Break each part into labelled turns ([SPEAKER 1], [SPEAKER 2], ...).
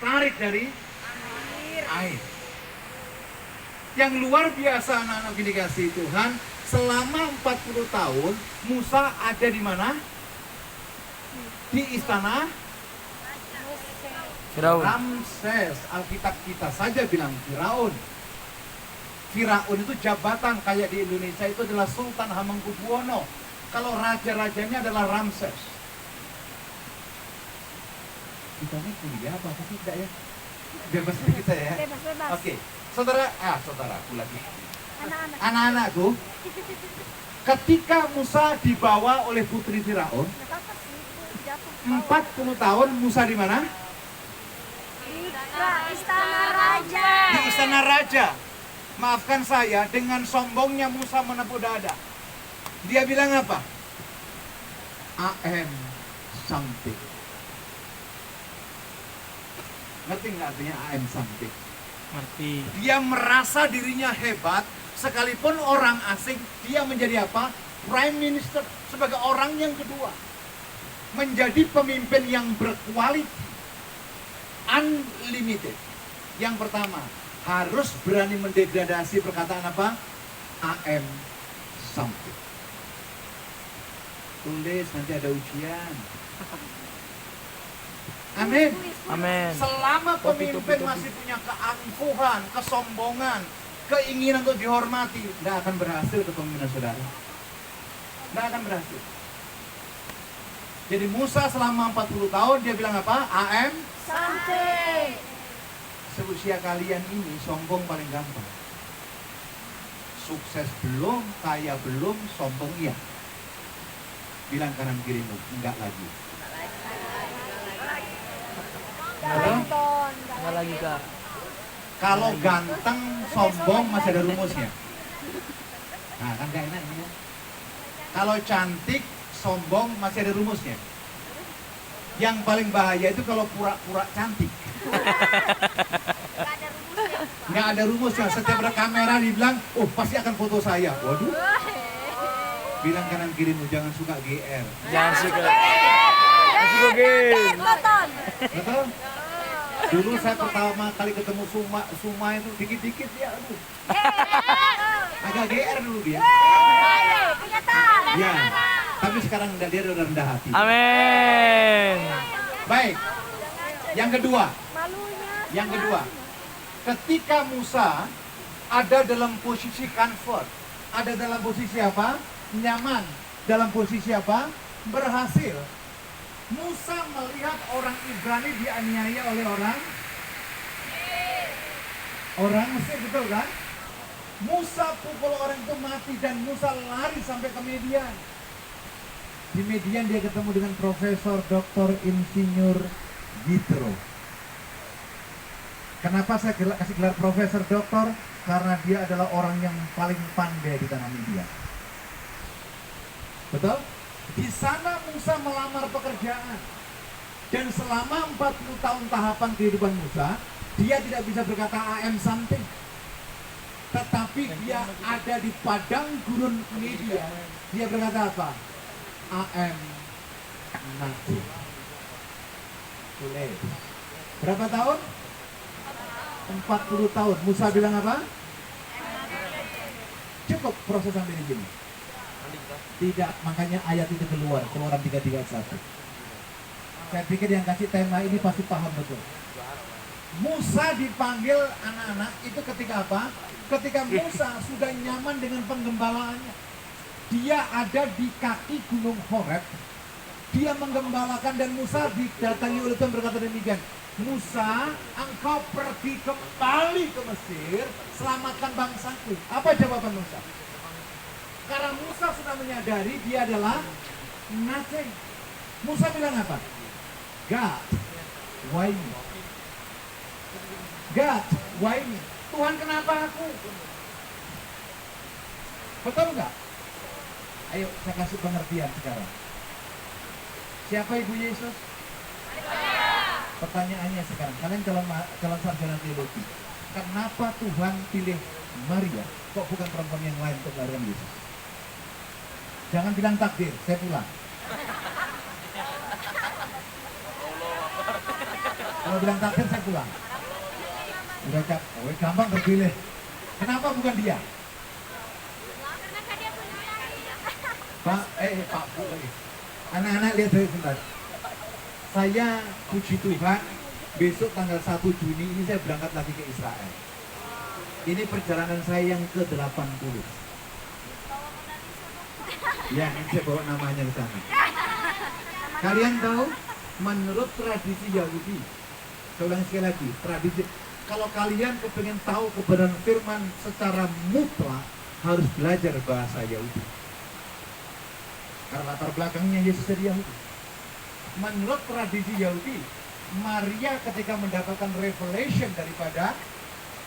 [SPEAKER 1] ditarik dari air. Yang luar biasa anak-anak yang dikasihi Tuhan, selama 40 tahun Musa ada di mana? Di istana
[SPEAKER 2] Firaun.
[SPEAKER 1] Ramses. Alkitab kita saja bilang Firaun. Firaun itu jabatan, kayak di Indonesia itu adalah Sultan Hamengkubuwono. Kalau raja-rajanya adalah Ramses. Kita ini kuliah apa tidak ya? Bebas sedikit saya ya.
[SPEAKER 3] Bebas.
[SPEAKER 1] Oke, saudaraku lagi.
[SPEAKER 3] Anak-anak.
[SPEAKER 1] Anak-anakku, ketika Musa dibawa oleh putri Firaun,
[SPEAKER 3] Nggak apa-apa sih, itu jatuh.
[SPEAKER 1] 40 tahun Musa di mana?
[SPEAKER 3] Di istana raja.
[SPEAKER 1] Di istana raja. Maafkan saya, dengan sombongnya Musa menepuk dada. Dia bilang apa? I am something. Ngerti nggak artinya I am something?
[SPEAKER 2] Ngerti.
[SPEAKER 1] Dia merasa dirinya hebat, sekalipun orang asing, dia menjadi apa? Prime Minister, sebagai orang yang kedua. Menjadi pemimpin yang berkualitas, unlimited. Yang pertama, harus berani mendegradasi perkataan apa? I am something. Tulis, nanti ada ujian. Amin.
[SPEAKER 2] Amin.
[SPEAKER 1] Selama pemimpin masih punya keangkuhan, kesombongan, keinginan untuk dihormati, tidak akan berhasil kepemimpinan saudara. Tidak akan berhasil. Jadi Musa selama 40 tahun dia bilang apa? I am
[SPEAKER 3] Something.
[SPEAKER 1] seusia kalian ini sombong paling gampang. Sukses belum, kaya belum, sombong iya. Bilang kanan kirimu, enggak lagi.
[SPEAKER 3] Tonton.
[SPEAKER 2] Enggak lagi, Kak.
[SPEAKER 1] Kalau ganteng, sombong masih ada rumusnya. Nah kan gak enak ini. Kalau cantik, sombong masih ada rumusnya. Yang paling bahaya itu kalau pura-pura cantik. Nggak ada rumusnya. Setiap ada kamera dibilang, oh pasti akan foto saya. Waduh. Bilang kanan kirimu, jangan suka GR.
[SPEAKER 2] Jangan suka. Jangan suka game.
[SPEAKER 3] Tonton.
[SPEAKER 1] Betul? Dulu saya pertama kali ketemu Suma itu dikit-dikit ya, aduh. Agak GR dulu dia.
[SPEAKER 3] Kenyataan.
[SPEAKER 1] Ya, tapi sekarang dia udah rendah hati.
[SPEAKER 2] Amin.
[SPEAKER 1] Baik, yang kedua.
[SPEAKER 3] Malunya.
[SPEAKER 1] Yang kedua, ketika Musa ada dalam posisi comfort, ada dalam posisi apa? Nyaman. Dalam posisi apa? Berhasil. Musa melihat orang Ibrani dianiaya oleh orang Mesir, betul kan? Musa pukul orang itu mati dan Musa lari sampai ke Midian. Di Midian dia ketemu dengan Profesor Dr. Insinyur Yitro. Kenapa saya kasih gelar Profesor Doktor? Karena dia adalah orang yang paling pandai di tanah Midian. Betul? Di sana Musa melamar pekerjaan. Dan selama 40 tahun tahapan kehidupan Musa, dia tidak bisa berkata I am something. Tetapi dia ada di padang gurun Midian. Dia berkata apa? I am nothing. Tulis. Berapa tahun? 40 tahun. Musa bilang apa? Cukup proses sampai di sini. Tidak, makanya ayat itu Keluaran 3:31. Saya pikir yang kasih tema ini pasti paham betul. Musa dipanggil anak-anak itu ketika apa? Ketika Musa sudah nyaman dengan penggembalaannya. Dia ada di kaki gunung Horeb. Dia menggembalakan dan Musa didatangi oleh Tuhan berkata demikian. Musa, engkau pergi kembali ke Mesir, selamatkan bangsaku. Apa jawaban Musa? Karena Musa sudah menyadari dia adalah nothing. Musa bilang apa? God, why me? God, why me? Tuhan kenapa aku? Betul nggak? Ayo saya kasih pengertian sekarang. Siapa Ibu Yesus? Pertanyaannya sekarang, kalian calon sarjana teologi, kenapa Tuhan pilih Maria? Kok bukan perempuan yang lain untuk melahirkan Yesus? Jangan bilang takdir, saya pulang. Kalau bilang takdir saya pulang. Udah gampang terpilih. Kenapa bukan dia? Pak, Pak Bu lagi. Anak-anak lihat dari sebentar. Saya puji Tuhan, besok tanggal 1 Juni ini saya berangkat lagi ke Israel. Ini perjalanan saya yang ke-80. Ya, ini saya bawa namanya ke sana. Kalian tahu, menurut tradisi Yahudi, saya ulangi sekali lagi, tradisi, kalau kalian kepengen tahu kebenaran firman secara mutlak, harus belajar bahasa Yahudi. Karena latar belakangnya Yesus dari Yahudi. Menurut tradisi Yahudi, Maria ketika mendapatkan revelation daripada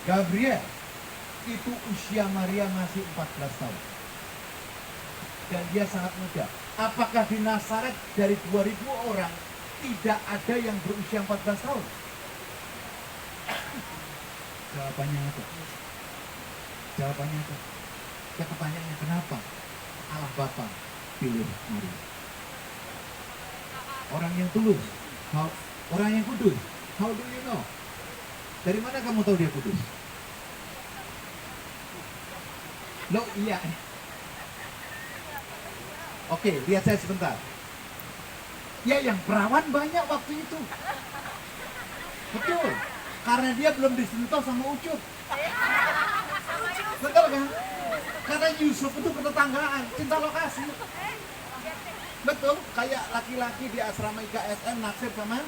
[SPEAKER 1] Gabriel, itu usia Maria masih 14 tahun. Dan dia sangat muda. Apakah di Nazaret dari 2000 orang tidak ada yang berusia 14 tahun? Jawabannya apa? Jawabannya apa? Ya, pertanyaannya kenapa Allah Bapa pilih Maria? Orang yang tulus, orang yang kudus. How do you know? Dari mana kamu tahu dia kudus? Loh, iya. Oke, lihat saya sebentar. Ya, yang perawan banyak waktu itu. Betul. Karena dia belum disentuh sama Ucup. Betul kan? Karena Yusuf itu ketetanggaan, cinta lokasi. Betul, kayak laki-laki di asrama IKSM naksir sama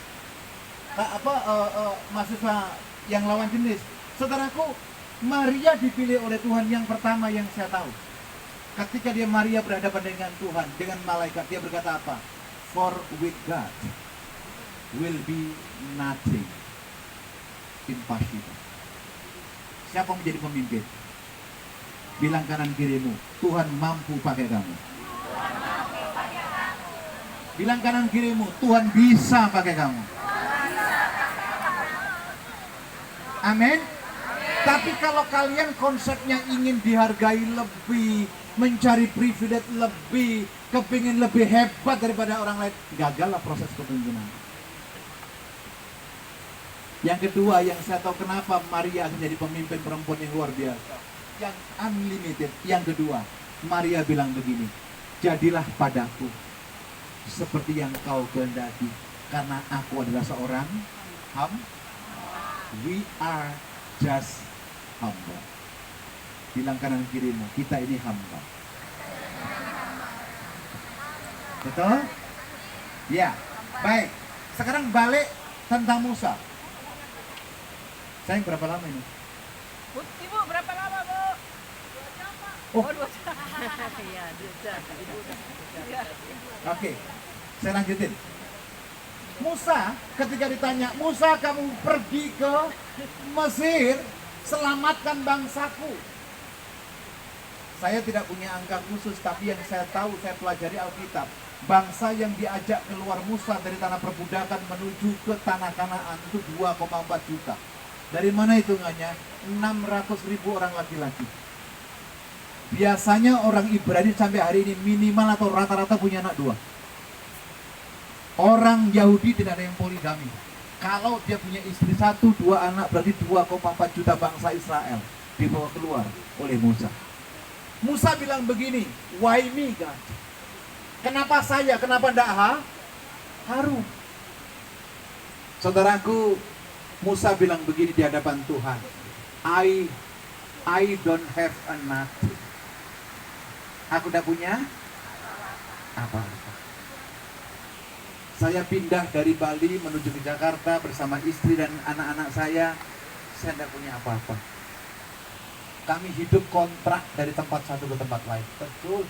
[SPEAKER 1] mahasiswa yang lawan jenis. Saudaraku, Maria dipilih oleh Tuhan yang pertama yang saya tahu. Ketika Maria berhadapan dengan Tuhan, dengan malaikat, dia berkata apa? For with God will be nothing impossible. Siapa menjadi pemimpin? Bilang kanan kirimu, Tuhan mampu pakai kamu. Bilang kanan kirimu, Tuhan bisa pakai kamu. Amin. Tapi kalau kalian konsepnya ingin dihargai lebih, mencari privilege lebih, kepingin lebih hebat daripada orang lain, gagallah proses kepemimpinan. Yang kedua, yang saya tahu kenapa Maria menjadi pemimpin perempuan yang luar biasa, yang unlimited. Yang kedua, Maria bilang begini, jadilah padaku seperti yang kau kehendaki, karena aku adalah seorang we are just hamba. Bilang kanan kirimu, kita ini hamba. Betul? Ya, baik. Sekarang balik tentang Musa. Sayang, berapa lama ini?
[SPEAKER 4] Ibu, berapa lama, Bu? 2 jam, Pak.
[SPEAKER 1] Oh.
[SPEAKER 4] 2 jam. Iya, 2 jam.
[SPEAKER 1] Oke, saya lanjutin. Musa, ketika ditanya, Musa kamu pergi ke Mesir, selamatkan bangsaku. Saya tidak punya angka khusus, tapi yang saya tahu, saya pelajari Alkitab. Bangsa yang diajak keluar Musa dari tanah perbudakan menuju ke tanah Kanaan itu 2,4 juta. Dari mana hitungannya? 600.000 orang laki-laki. Biasanya orang Ibrani sampai hari ini minimal atau rata-rata punya anak 2. Orang Yahudi tidak ada yang poligami. Kalau dia punya istri 1-2 anak, berarti 2,4 juta bangsa Israel dibawa keluar oleh Musa. Musa bilang begini, why me God? Kenapa saya? Kenapa tidak Harun? Saudaraku, Musa bilang begini di hadapan Tuhan, I don't have a nothing. Aku tidak punya apa-apa. Saya pindah dari Bali menuju ke Jakarta bersama istri dan anak-anak saya tidak punya apa-apa. Kami hidup kontrak dari tempat satu ke tempat lain. Betul.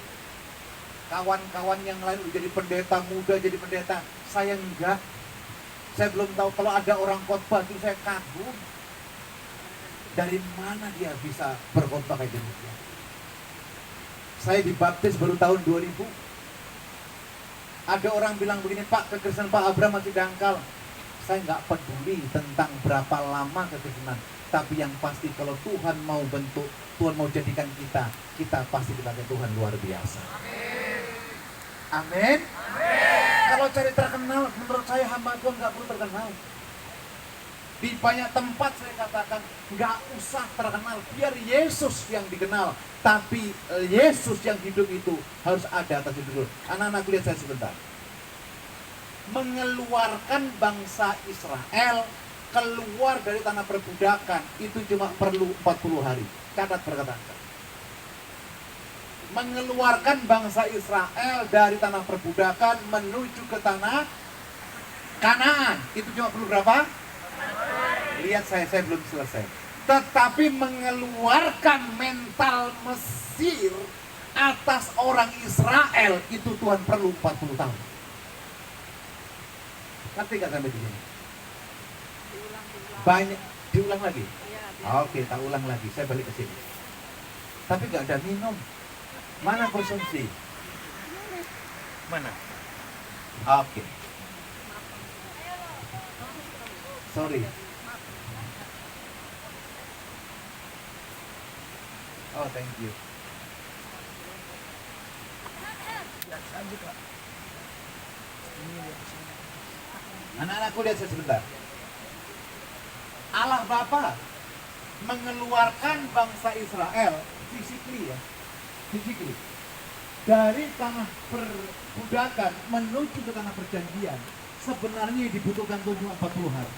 [SPEAKER 1] Kawan-kawan yang lain jadi pendeta muda, jadi pendeta. Saya enggak. Saya belum tahu, kalau ada orang khotbah itu saya kagum. Dari mana dia bisa berkhotbah kayak demikian? Saya dibaptis baru tahun 2000. Ada orang bilang begini, Pak, kekristenan Pak Abraham masih dangkal. Saya nggak peduli tentang berapa lama kekristenan. Tapi yang pasti kalau Tuhan mau bentuk, Tuhan mau jadikan kita pasti dipakai Tuhan luar biasa. Amin. Kalau cari terkenal, menurut saya hamba Tuhan nggak perlu terkenal. Di banyak tempat saya katakan, nggak usah terkenal, biar Yesus yang dikenal. Tapi Yesus yang hidup itu harus ada atas hidup dulu. Anak-anakku lihat saya sebentar. Mengeluarkan bangsa Israel keluar dari tanah perbudakan itu cuma perlu 40 hari. Catat perkataan. Mengeluarkan bangsa Israel dari tanah perbudakan menuju ke tanah Kanaan itu cuma perlu berapa? Lihat saya belum selesai. Tetapi mengeluarkan mental Mesir atas orang Israel itu Tuhan perlu 40 tahun. Ngerti gak sampai di sini? Banyak diulang lagi. Oke, tak ulang lagi. Saya balik ke sini. Tapi gak ada minum. Mana konsumsi?
[SPEAKER 2] Mana?
[SPEAKER 1] Oke. Sorry. Oh, thank you. Anak-anakku lihat saya sebentar. Allah Bapa mengeluarkan bangsa Israel physically dari tanah perbudakan menuju ke tanah perjanjian. Sebenarnya dibutuhkan cuma 40 hari.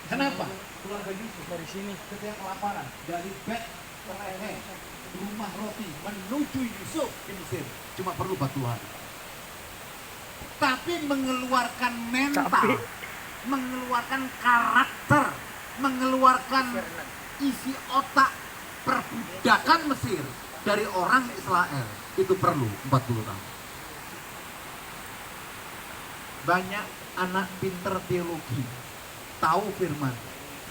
[SPEAKER 1] Kenapa? Keluarga Yusuf
[SPEAKER 2] Dari sini.
[SPEAKER 1] ketika kelaparan dari Betlehem rumah roti menuju Yusuf di Mesir cuma perlu 40 hari. Tapi mengeluarkan mental, mengeluarkan karakter, mengeluarkan isi otak perbudakan Mesir dari orang Israel itu perlu 40 tahun. Banyak anak pinter teologi tahu firman,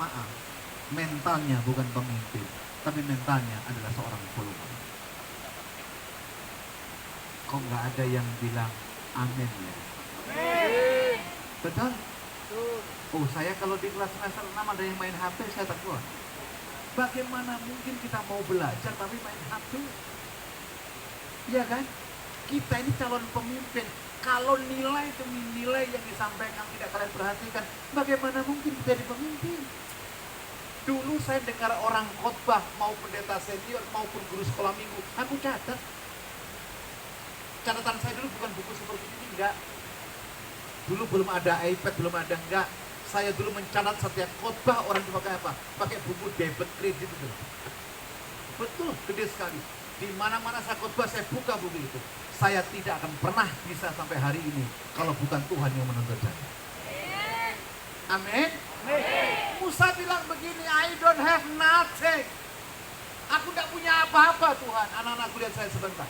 [SPEAKER 1] maaf, mentalnya bukan pemimpin, tapi mentalnya adalah seorang follower. Kok nggak ada yang bilang amin ya? Betul? Oh, saya kalau di kelas semester 6 ada yang main HP, saya tak keluar. Bagaimana mungkin kita mau belajar tapi main HP? Iya kan? Kita ini calon pemimpin. Kalau nilai demi nilai yang disampaikan tidak kalian perhatikan, bagaimana mungkin menjadi pemimpin? Dulu saya dengar orang khotbah, mau pendeta senior, maupun guru sekolah minggu, aku catat. Catatan saya dulu bukan buku seperti ini, enggak. Dulu belum ada iPad, belum ada, enggak. Saya dulu mencatat setiap khotbah orang itu pakai apa? Pakai buku debit kredit itu. Betul, gede sekali. Di mana-mana saya khotbah, saya buka buku itu. Saya tidak akan pernah bisa sampai hari ini kalau bukan Tuhan yang menuntut saya. Amin. Musa bilang begini, I don't have nothing. Aku tidak punya apa-apa Tuhan. Anak-anakku lihat saya sebentar.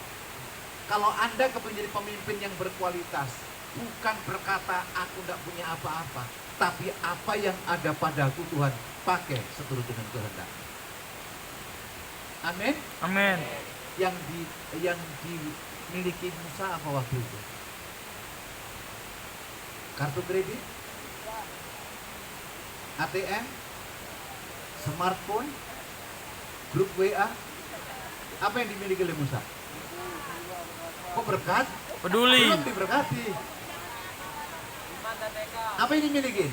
[SPEAKER 1] Kalau Anda menjadi pemimpin yang berkualitas, bukan berkata aku tidak punya apa-apa, tapi apa yang ada padaku Tuhan pakai seturut dengan kehendak. Amin.
[SPEAKER 2] Amin.
[SPEAKER 1] Yang dimiliki Musa apa waktu itu? Kartu kredit, ATM, smartphone, grup WA. Apa yang dimiliki oleh Musa? Kok berkat?
[SPEAKER 2] Peduli.
[SPEAKER 1] Belum diberkati. Apa yang dimiliki?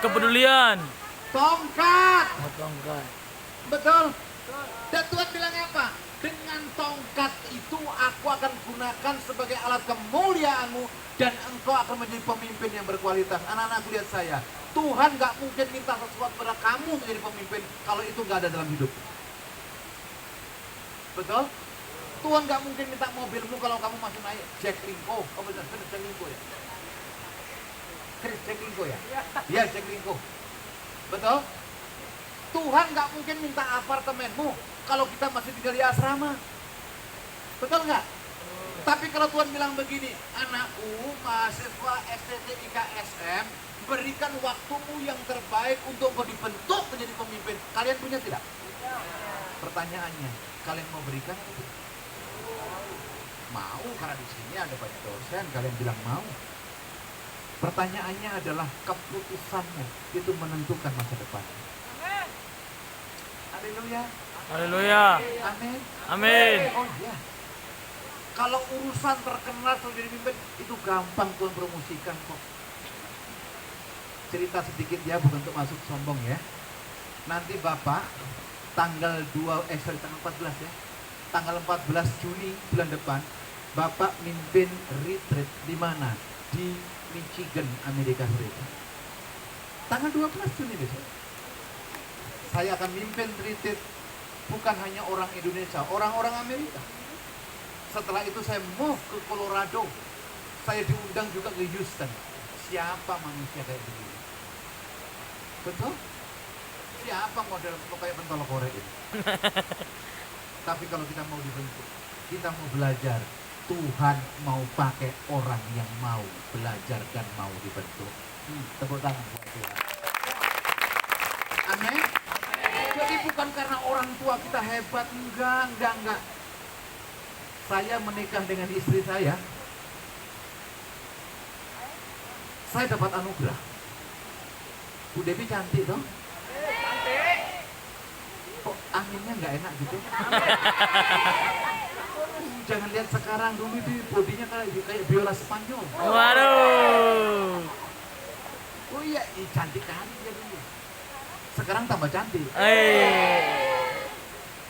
[SPEAKER 2] Kepedulian.
[SPEAKER 1] Tongkat.
[SPEAKER 2] Tongkat.
[SPEAKER 1] Betul. Dan Tuhan bilang apa? Dengan tongkat itu aku akan gunakan sebagai alat kemuliaanmu dan engkau akan menjadi pemimpin yang berkualitas. Anak-anakku lihat saya. Tuhan gak mungkin minta sesuatu pada kamu menjadi pemimpin kalau itu gak ada dalam hidup. Betul? Tuhan gak mungkin minta mobilmu kalau kamu masih naik Jack Linko. Oh benar, Jack Linko ya? Jack Linko ya? Iya, Jack Linko. Betul? Tuhan gak mungkin minta apartemenmu kalau kita masih tinggal di asrama. Betul nggak? Tapi kalau Tuhan bilang begini, anakku, mahasiswa STT IKSM, berikan waktumu yang terbaik untuk kau dibentuk menjadi pemimpin. Kalian punya tidak? Pertanyaannya, kalian mau berikan atau tidak? Mau, karena di sini ada banyak dosen, kalian bilang mau. Pertanyaannya adalah keputusanmu itu menentukan masa depan. Haleluya.
[SPEAKER 2] Haleluya.
[SPEAKER 1] Amin.
[SPEAKER 2] Amin.
[SPEAKER 1] Oh iya. Kalau urusan terkenal sebagai pemimpin itu gampang Tuhan promosikan kok. cerita sedikit ya, bukan untuk masuk sombong ya. Nanti Bapak tanggal 14 ya. Tanggal 14 Juni bulan depan Bapak mimpin retreat di mana? Di Michigan, Amerika Serikat. Tanggal 12 Juni besok. Saya akan mimpin retreat bukan hanya orang Indonesia, orang-orang Amerika. Setelah itu saya move ke Colorado. Saya diundang juga ke Houston. Siapa manusia kayak begini? Betul? Siapa model kayak pentol korek ini? Tapi kalau kita mau dibentuk, kita mau belajar, Tuhan mau pakai orang yang mau belajar dan mau dibentuk. Tepuk tangan buat Tuhan. Amin. Jadi bukan karena orang tua kita hebat, enggak. Saya menikah dengan istri saya dapat anugerah. Bu Devi cantik dong. Kok anginnya nggak enak gitu? Jangan lihat sekarang, dulu itu bodinya kayak biola Spanyol.
[SPEAKER 2] Waduh.
[SPEAKER 1] Oh iya, cantik kali dia dulu. Sekarang tambah cantik.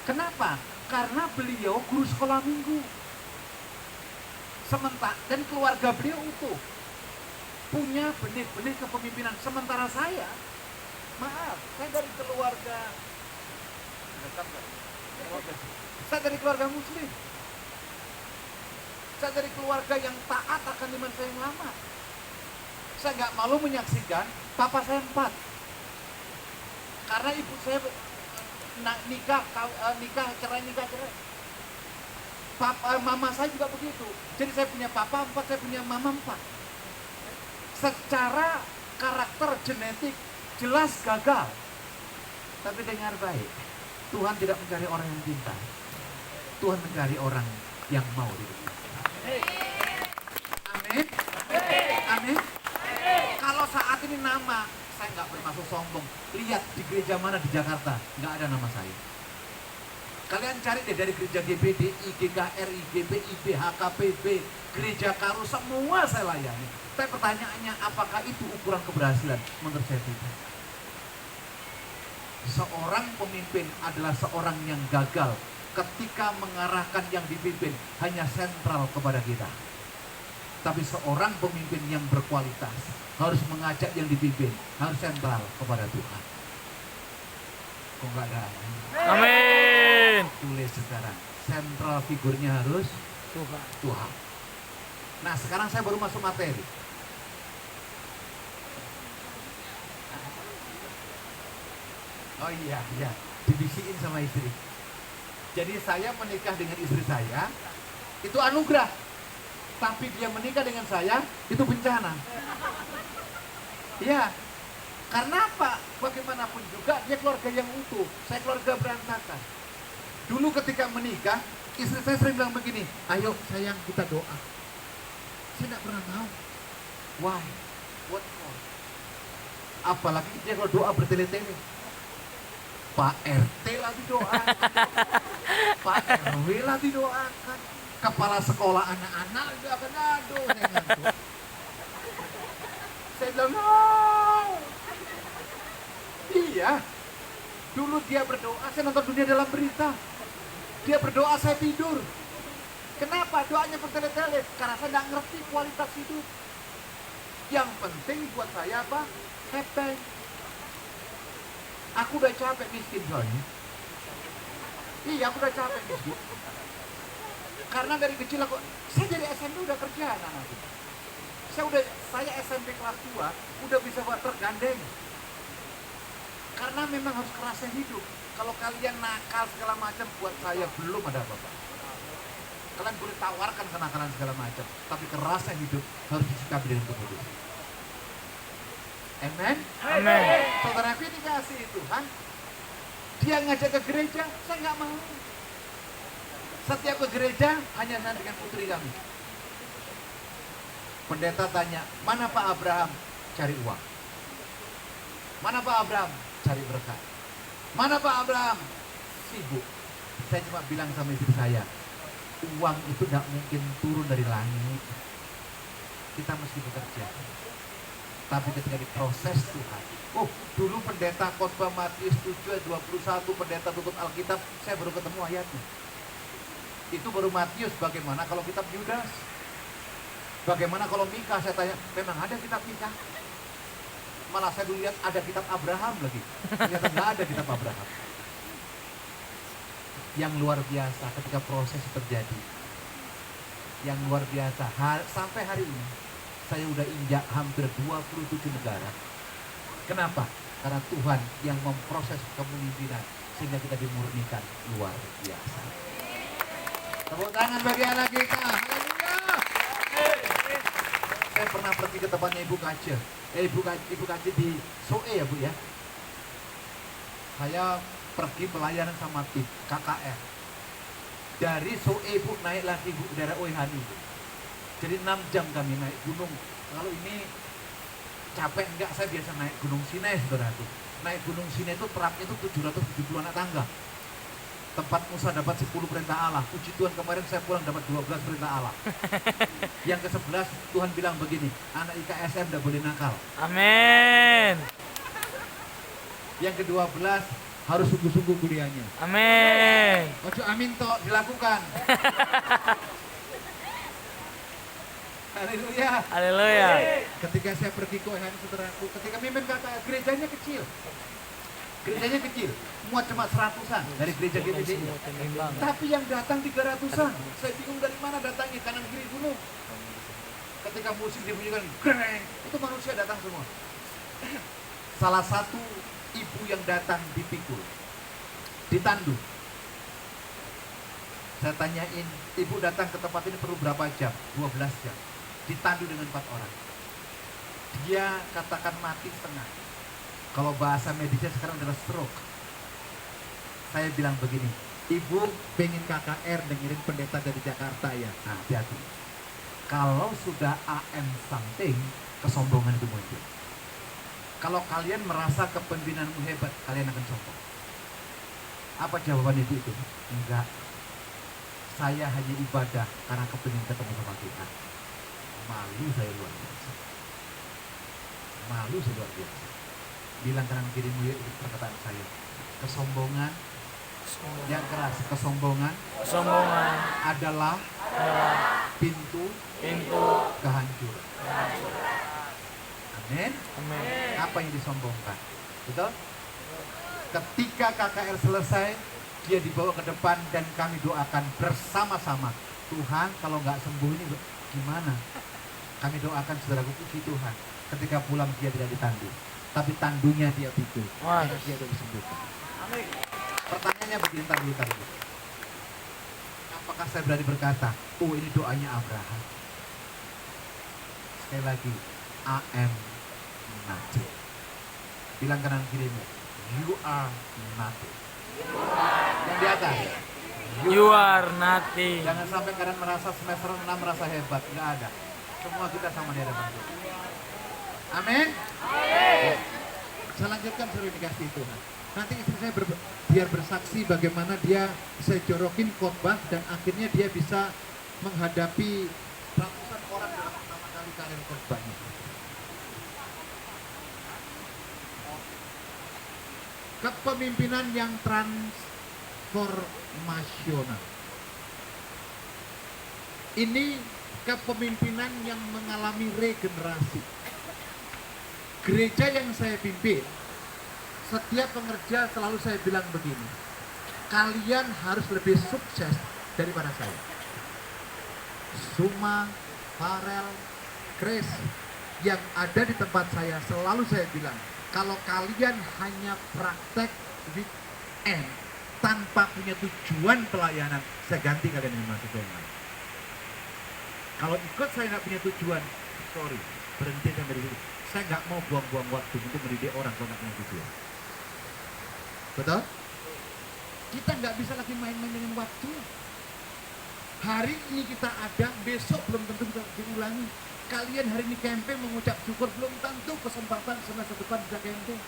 [SPEAKER 1] Kenapa? Karena beliau guru sekolah minggu. Sementara dan keluarga beliau utuh. Punya benih-benih kepemimpinan. Sementara saya, maaf, saya dari keluarga saya dari keluarga muslim. Saya dari keluarga yang taat akan iman saya yang lama. Saya nggak malu menyaksikan papa saya 4. Karena ibu saya nikah, cerai. Mama saya juga begitu. Jadi saya punya papa 4, saya punya mama 4. Secara karakter genetik jelas gagal. Tapi dengar baik, Tuhan tidak mencari orang yang pintar. Tuhan mencari orang yang mau dibentuk. Amin. Amin. Kalau saat ini nama, saya nggak bermaksud sombong. Lihat di gereja mana di Jakarta, nggak ada nama saya. Kalian cari deh dari gereja GBD, IGKR, IGB, IB, HKPB, gereja Karu, semua saya layani. Tapi pertanyaannya, apakah itu ukuran keberhasilan? Menurut saya tidak. Seorang pemimpin adalah seorang yang gagal ketika mengarahkan yang dipimpin hanya sentral kepada kita. Tapi seorang pemimpin yang berkualitas harus mengajak yang dipimpin, harus sentral kepada Tuhan. Kok nggak ada?
[SPEAKER 2] Amin.
[SPEAKER 1] Tulis sekarang, sentral figurnya harus
[SPEAKER 2] Tuhan.
[SPEAKER 1] Tuhan. Nah sekarang saya baru masuk materi. Oh iya, dibisikin sama istri. Jadi saya menikah dengan istri saya, itu anugerah. Tapi dia menikah dengan saya, itu bencana. Ya, karena apa? Bagaimanapun juga dia keluarga yang utuh, saya keluarga berantakan. Dulu ketika menikah, istri saya sering bilang begini, ayo sayang kita doa. Saya tidak pernah mau. Why? What for? Apalagi dia kalau doa bertele-tele. Pak RT lah didoakan, Pak RW lah didoakan, kepala sekolah anak-anak juga akan aduh. Saya bilang, no. Iya, dulu dia berdoa, saya nonton Dunia Dalam Berita. Dia berdoa, saya tidur. Kenapa? Doanya bertele-tele, karena saya nggak ngerti kualitas hidup. Yang penting buat saya apa? Happy. Aku udah capek miskin soalnya. Iya, aku udah capek miskin. Karena dari kecil aku, saya dari SMP udah kerja anak-anak. Saya SMP kelas 2 udah bisa buat tergandeng. Karena memang harus kerasnya hidup. Kalau kalian nakal segala macam, buat saya belum ada apa-apa. Kalian boleh tawarkan kenakalan segala macam, tapi kerasnya hidup harus disikapi dengan kemudian. Amen.
[SPEAKER 2] Amen.
[SPEAKER 1] Saudara ini dikasih Tuhan, dia ngajak ke gereja, saya nggak mau. Setiap ke gereja hanya saya dengan putri kami. Pendeta tanya, mana Pak Abraham? Cari uang. Mana Pak Abraham? Cari berkat. Mana Pak Abraham? Sibuk. Saya cuma bilang sama istri saya, uang itu nggak mungkin turun dari langit. Kita mesti bekerja. Tapi ketika diproses Tuhan, oh dulu pendeta khotbah Matius 7 ayat 21, pendeta tutup Alkitab, saya baru ketemu ayatnya. Itu baru Matius, bagaimana kalau kitab Yudas? Bagaimana kalau Mika? Saya tanya, memang ada kitab Mika? Malah saya dulu lihat ada kitab Abraham lagi. Ternyata nggak ada kitab Abraham. Yang luar biasa ketika proses terjadi. Yang luar biasa, sampai hari ini saya udah injak hampir 27 negara. Kenapa? Karena Tuhan yang memproses kepemimpinan sehingga kita dimurnikan luar biasa. Tepuk tangan bagi anak kita. Haleluya. Saya pernah pergi ke tempatnya Ibu Kace. Ibu Kace di Soe ya Bu ya. Saya pergi pelayanan sama tim KKR. Dari Soe Bu naik lagi Bu, daerah Oihani. Jadi 6 jam kami naik gunung. Kalau ini capek enggak, saya biasa naik Gunung Sinai saudaraku. Naik Gunung Sinai itu terapnya itu 770 anak tangga. Tempat Musa dapat 10 perintah Allah. Puji Tuhan kemarin saya pulang dapat 12 perintah Allah. Yang ke-11 Tuhan bilang begini, anak IKSM tidak boleh nakal.
[SPEAKER 2] Amin.
[SPEAKER 1] Yang ke-12 harus sungguh-sungguh kuliahnya.
[SPEAKER 2] Amin.
[SPEAKER 1] Ojo amin toh dilakukan. Haleluya.
[SPEAKER 2] Haleluya.
[SPEAKER 1] Ketika saya pergi ke Oihani saudaraku, ketika mimpin KKR, gerejanya kecil. Gerejanya kecil, muat cuma 100-an dari gereja GBD. Tapi yang datang 300-an. Saya bingung dari mana datangnya, kanan kiri gunung. Ketika musik dibunyikan, greng, itu manusia datang semua. Salah satu ibu yang datang dipikul, ditandu. Saya tanyain, ibu datang ke tempat ini perlu berapa jam? 12 jam. Ditandu dengan 4 orang. Dia katakan mati setengah. Kalau bahasa medisnya sekarang adalah stroke. Saya bilang begini, ibu pengen KKR dengerin pendeta dari Jakarta ya. Nah, hati-hati. Kalau sudah AM something, kesombongan itu muncul. Kalau kalian merasa kepemimpinanmu hebat, kalian akan sombong. Apa jawaban ibu itu? Enggak. Saya hanya ibadah karena kepingin ketemu sama Tuhan. Malu saya luar biasa. Malu saya luar biasa. Bilang kanan kirimu ya, itu perkataan saya. Kesombongan, yang keras, kesombongan adalah pintu kehancuran. Amin. Apa yang disombongkan? Betul? Ketika KKR selesai, dia dibawa ke depan dan kami doakan bersama-sama. Tuhan, kalau nggak sembuh ini gimana? Kami doakan saudaraku, puji Tuhan. Ketika pulang dia tidak ditandu, tapi tandunya dia pikul. Karena dia sudah disembuhkan. Pertanyaannya begini, tar dulu. Apakah saya berani berkata, oh ini doanya Abraham? Sekali lagi, AM nothing. Bilang kanan kirimu, you are nothing. Yang di atas,
[SPEAKER 2] You are nothing.
[SPEAKER 1] jangan sampai kalian merasa semester 6 merasa hebat, nggak ada. Semua kita sama di hadapan Tuhan. Amin. Saya lanjutkan suruh dikasih Tuhan. Nanti istri saya biar bersaksi bagaimana dia saya jorokin khotbah dan akhirnya dia bisa menghadapi ratusan orang dalam pertama kali kalian khotbahnya. Kepemimpinan yang transformasional. Ini kepemimpinan yang mengalami regenerasi. Gereja yang saya pimpin, setiap pengerja selalu saya bilang begini, kalian harus lebih sukses daripada saya. Suma, Farel, Grace yang ada di tempat saya selalu saya bilang, kalau kalian hanya praktek weekend tanpa punya tujuan pelayanan, saya ganti kalian yang masuk yang lain. Kalau ikut saya nggak punya tujuan, sorry, berhenti sampai di sini. Saya nggak mau buang-buang waktu untuk mendidik orang kalau nggak punya tujuan. Betul? Kita nggak bisa lagi main-main dengan waktu. Hari ini kita ada, besok belum tentu bisa diulangi. Kalian hari ini camping mengucap syukur, belum tentu kesempatan semester depan bisa camping.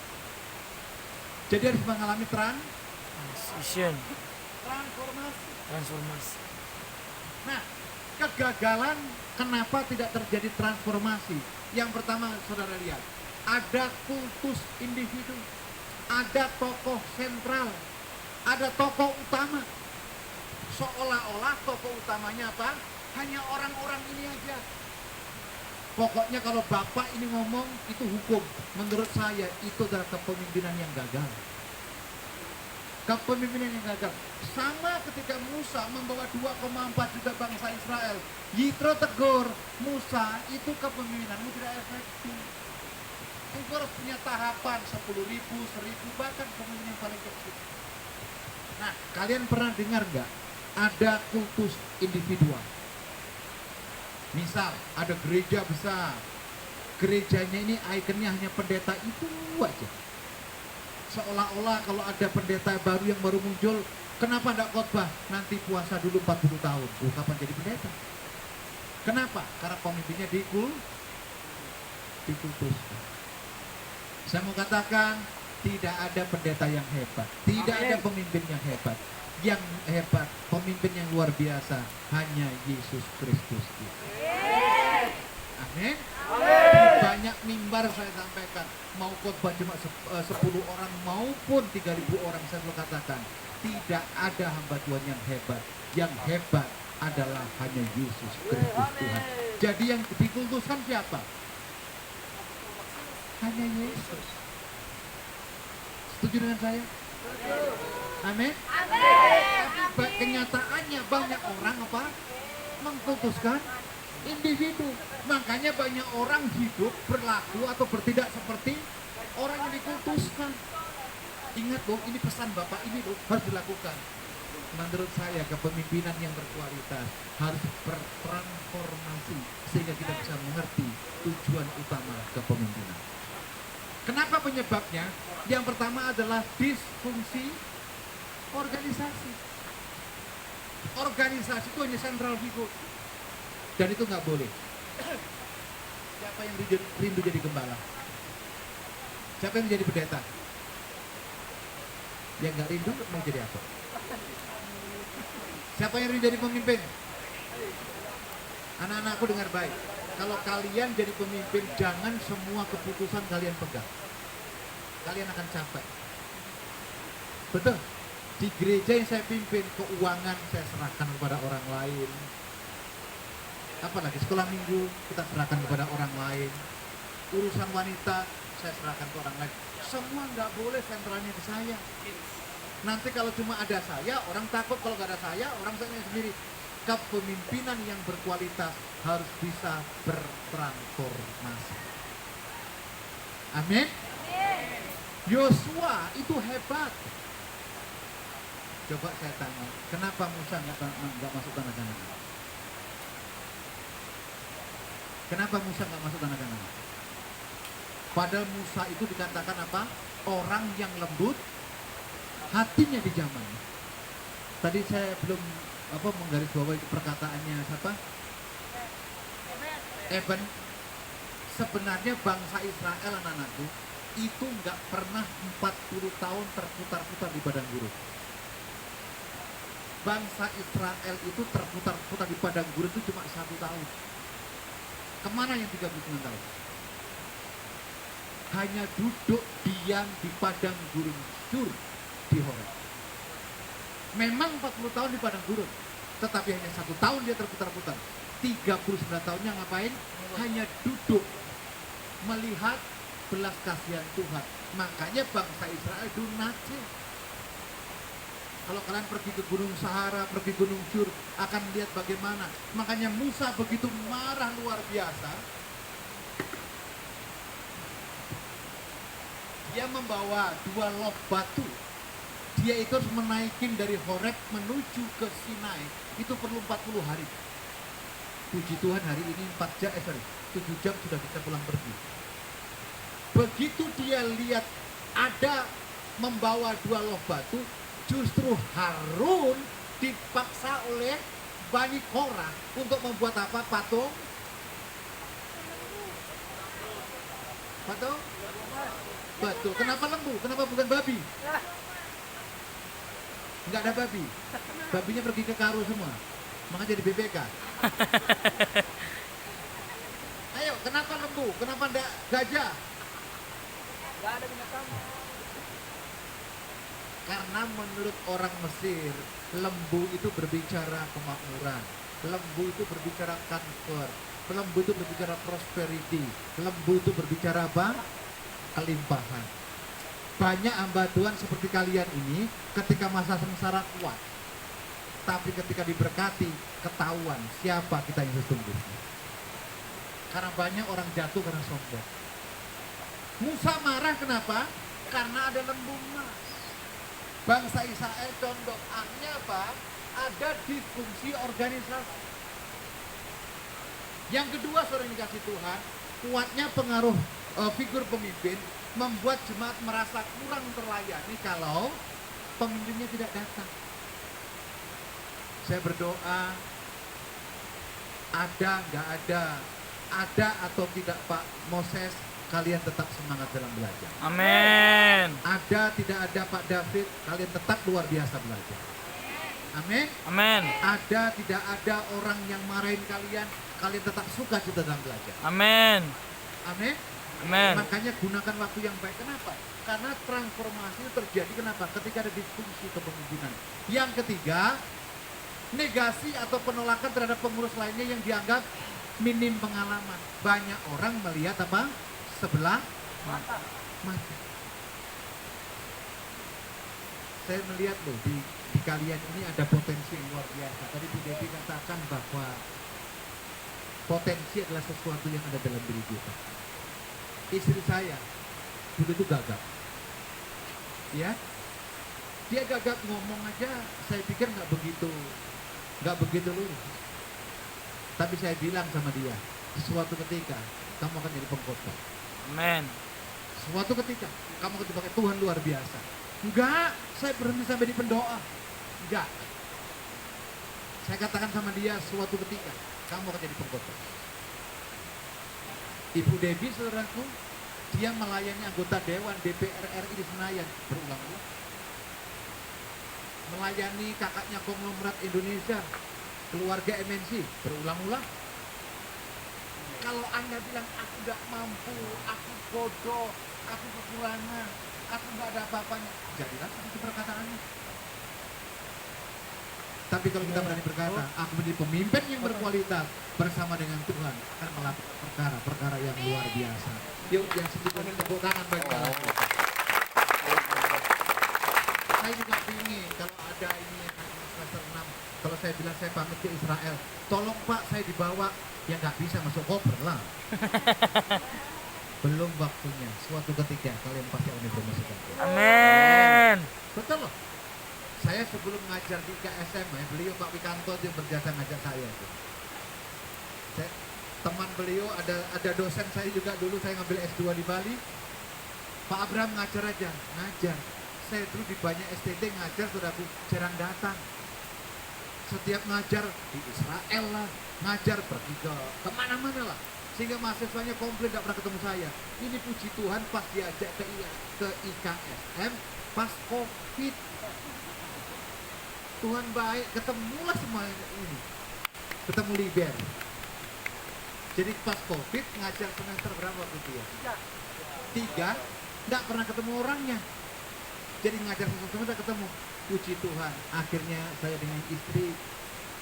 [SPEAKER 1] Jadi harus mengalami transformasi. Nah, kegagalan kenapa tidak terjadi transformasi? Yang pertama saudara lihat, ada kultus individu, ada tokoh sentral, ada tokoh utama. Seolah-olah tokoh utamanya apa? Hanya orang-orang ini aja. Pokoknya kalau Bapak ini ngomong itu hukum. Menurut saya itu adalah kepemimpinan yang gagal. Kepemimpinan yang gagal. Sama ketika Musa membawa 2,4 juta bangsa Israel. Yitro tegur, Musa itu kepemimpinanmu tidak efektif. Engkau harus punya tahapan 10.000, 1.000, bahkan pemimpin yang paling kecil. Nah, kalian pernah dengar nggak? Ada kultus individual. Misal, ada gereja besar. Gerejanya ini ikonnya hanya pendeta itu aja. Seolah-olah kalau ada pendeta baru yang baru muncul, kenapa tidak khotbah? Nanti puasa dulu 40 tahun. Kapan jadi pendeta? Kenapa? Karena pemimpinnya dikultus. Saya mau katakan, tidak ada pendeta yang hebat. Tidak ada pemimpin yang hebat. Yang hebat, pemimpin yang luar biasa, hanya Yesus Kristus. Amin. Banyak mimbar saya sampaikan, mau khotbah cuma 10 orang maupun 3.000 orang, saya mau katakan, tidak ada hamba Tuhan yang hebat. Yang hebat adalah hanya Yesus Kristus Tuhan. Jadi yang dikultuskan siapa? Hanya Yesus. Setuju dengan saya? Amin. Tapi kenyataannya banyak orang apa? Mengkultuskan individu. Makanya banyak orang hidup, berlaku atau bertindak seperti orang yang dikultuskan. Ingat loh, ini pesan Bapak ini loh, harus dilakukan. Menurut saya kepemimpinan yang berkualitas harus bertransformasi sehingga kita bisa mengerti tujuan utama kepemimpinan. Kenapa penyebabnya? Yang pertama adalah disfungsi organisasi. Organisasi itu hanya sentral figur. Dan itu nggak boleh. Siapa yang rindu jadi gembala? Siapa yang jadi pendeta? Yang nggak rindu mau jadi apa? Siapa yang rindu jadi pemimpin? Anak-anakku dengar baik. Kalau kalian jadi pemimpin, jangan semua keputusan kalian pegang. Kalian akan capek. Betul. Di gereja yang saya pimpin, keuangan saya serahkan kepada orang lain. Apalagi sekolah minggu kita serahkan kepada orang lain. Urusan wanita saya serahkan ke orang lain. Semua nggak boleh sentralnya di saya. Nanti kalau cuma ada saya, orang takut. Kalau nggak ada saya, orang saya sendiri. Kepemimpinan yang berkualitas harus bisa bertransformasi. Amin. Yosua itu hebat. Coba saya tanya, kenapa Musa nggak masuk tanah Kanaan? Kenapa Musa nggak masuk tanah Kanaan? Padahal Musa itu dikatakan apa? Orang yang lembut hatinya di zaman. Tadi saya belum menggarisbawahi perkataannya siapa? Eben. Sebenarnya bangsa Israel anak-anakku itu nggak pernah 40 tahun terputar-putar di padang gurun. Bangsa Israel itu terputar-putar di padang gurun itu cuma 1 tahun. Kemana yang 39 tahun? Hanya duduk diam di padang gurun Sur di Horeb. Memang 40 tahun di padang gurun, tetapi hanya 1 tahun dia terputar-putar. 39 tahunnya ngapain? Hanya duduk melihat belas kasihan Tuhan. Makanya bangsa Israel itu najis. Kalau kalian pergi ke Gunung Sahara, pergi Gunung Sur, akan lihat bagaimana. Makanya Musa begitu marah luar biasa. Dia membawa 2 log batu. Dia itu harus menaikin dari Horeb menuju ke Sinai. Itu perlu 40 hari. Puji Tuhan hari ini 7 jam sudah bisa pulang pergi. Begitu dia lihat ada membawa 2 log batu, justru Harun dipaksa oleh Bani Korah untuk membuat apa? Patung? Betul. Kenapa lembu? Kenapa bukan babi? Enggak ada babi. Babinya pergi ke Karo semua. Makanya jadi BPK. Ayo, kenapa lembu? Kenapa enggak gajah?
[SPEAKER 4] Gak ada binatang.
[SPEAKER 1] Karena menurut orang Mesir, lembu itu berbicara kemakmuran. Lembu itu berbicara comfort. Lembu itu berbicara prosperity. Lembu itu berbicara apa? Kelimpahan. Banyak hamba Tuhan seperti kalian ini ketika masa sengsara kuat. Tapi ketika diberkati, ketahuan siapa kita yang sesungguhnya. Karena banyak orang jatuh karena sombong. Musa marah kenapa? Karena ada lembu emas. Bangsa Israel condong, artinya apa? Ada disfungsi organisasi. Yang kedua, saudara yang dikasih Tuhan, kuatnya pengaruh figur pemimpin membuat jemaat merasa kurang terlayani kalau pemimpinnya tidak datang. Saya berdoa, ada nggak ada atau tidak Pak Moses, kalian tetap semangat dalam belajar.
[SPEAKER 2] Amin.
[SPEAKER 1] Ada tidak ada Pak David, kalian tetap luar biasa belajar. Amin.
[SPEAKER 2] Amin.
[SPEAKER 1] Ada tidak ada orang yang marahin kalian, kalian tetap suka cita dalam belajar.
[SPEAKER 2] Amin.
[SPEAKER 1] Amin.
[SPEAKER 2] Amin.
[SPEAKER 1] Makanya gunakan waktu yang baik. Kenapa? Karena transformasi itu terjadi kenapa? Ketika ada diskusi kepemimpinan. Yang ketiga, negasi atau penolakan terhadap pengurus lainnya yang dianggap minim pengalaman. Banyak orang melihat apa? Sebelah mata. Saya melihat loh di kalian ini ada potensi yang luar biasa. Tadi Bu Devi katakan bahwa potensi adalah sesuatu yang ada dalam diri kita. Istri saya dulu itu gagap, ya, dia gagap ngomong aja. Saya pikir nggak begitu lurus. Tapi saya bilang sama dia, suatu ketika kamu akan jadi pengkhotbah.
[SPEAKER 2] Amin.
[SPEAKER 1] Suatu ketika kamu akan dipakai Tuhan luar biasa. Enggak, saya berhenti sampai di pendoa. Enggak. Saya katakan sama dia, suatu ketika kamu akan jadi pengkhotbah. Ibu Devi, saudaraku, dia melayani anggota Dewan DPR RI di Senayan berulang-ulang. Melayani kakaknya konglomerat Indonesia, keluarga MNC berulang-ulang. Kalau Anda bilang aku gak mampu, aku bodoh, aku kekurangan, aku gak ada apa-apanya, jadilah seperti perkataannya. Tapi kalau kita berani berkata, aku menjadi pemimpin yang berkualitas bersama dengan Tuhan akan melakukan perkara-perkara yang luar biasa. Yuk, yang sedikit tepuk tangan bagi Allah. Saya juga ingin kalau ada ini yang semester 6, kalau saya bilang saya pamit ke Israel, tolong Pak saya dibawa, ya nggak bisa masuk koper lah. Belum waktunya, suatu ketika kalian pasti akan dipromosikan.
[SPEAKER 2] Amin.
[SPEAKER 1] Betul loh. Saya sebelum ngajar di KSM, beliau Pak Wikanto yang berjasa ngajar saya. Teman beliau ada dosen saya juga dulu, saya ngambil S2 di Bali. Pak Abraham ngajar aja, ngajar. Saya dulu di banyak STT ngajar, saudaraku, jarang datang. Setiap ngajar di Israel lah, ngajar pergi ke kemana-mana lah. Sehingga mahasiswanya komplain gak pernah ketemu saya. Ini puji Tuhan pas diajak ke IKSM, pas COVID. Tuhan baik, ketemulah semua ini. Ketemu Liber. Jadi pas COVID ngajar semester berapa gitu ya? 3, nggak pernah ketemu orangnya. Jadi ngajar semester ketemu. Puji Tuhan, akhirnya saya dengan istri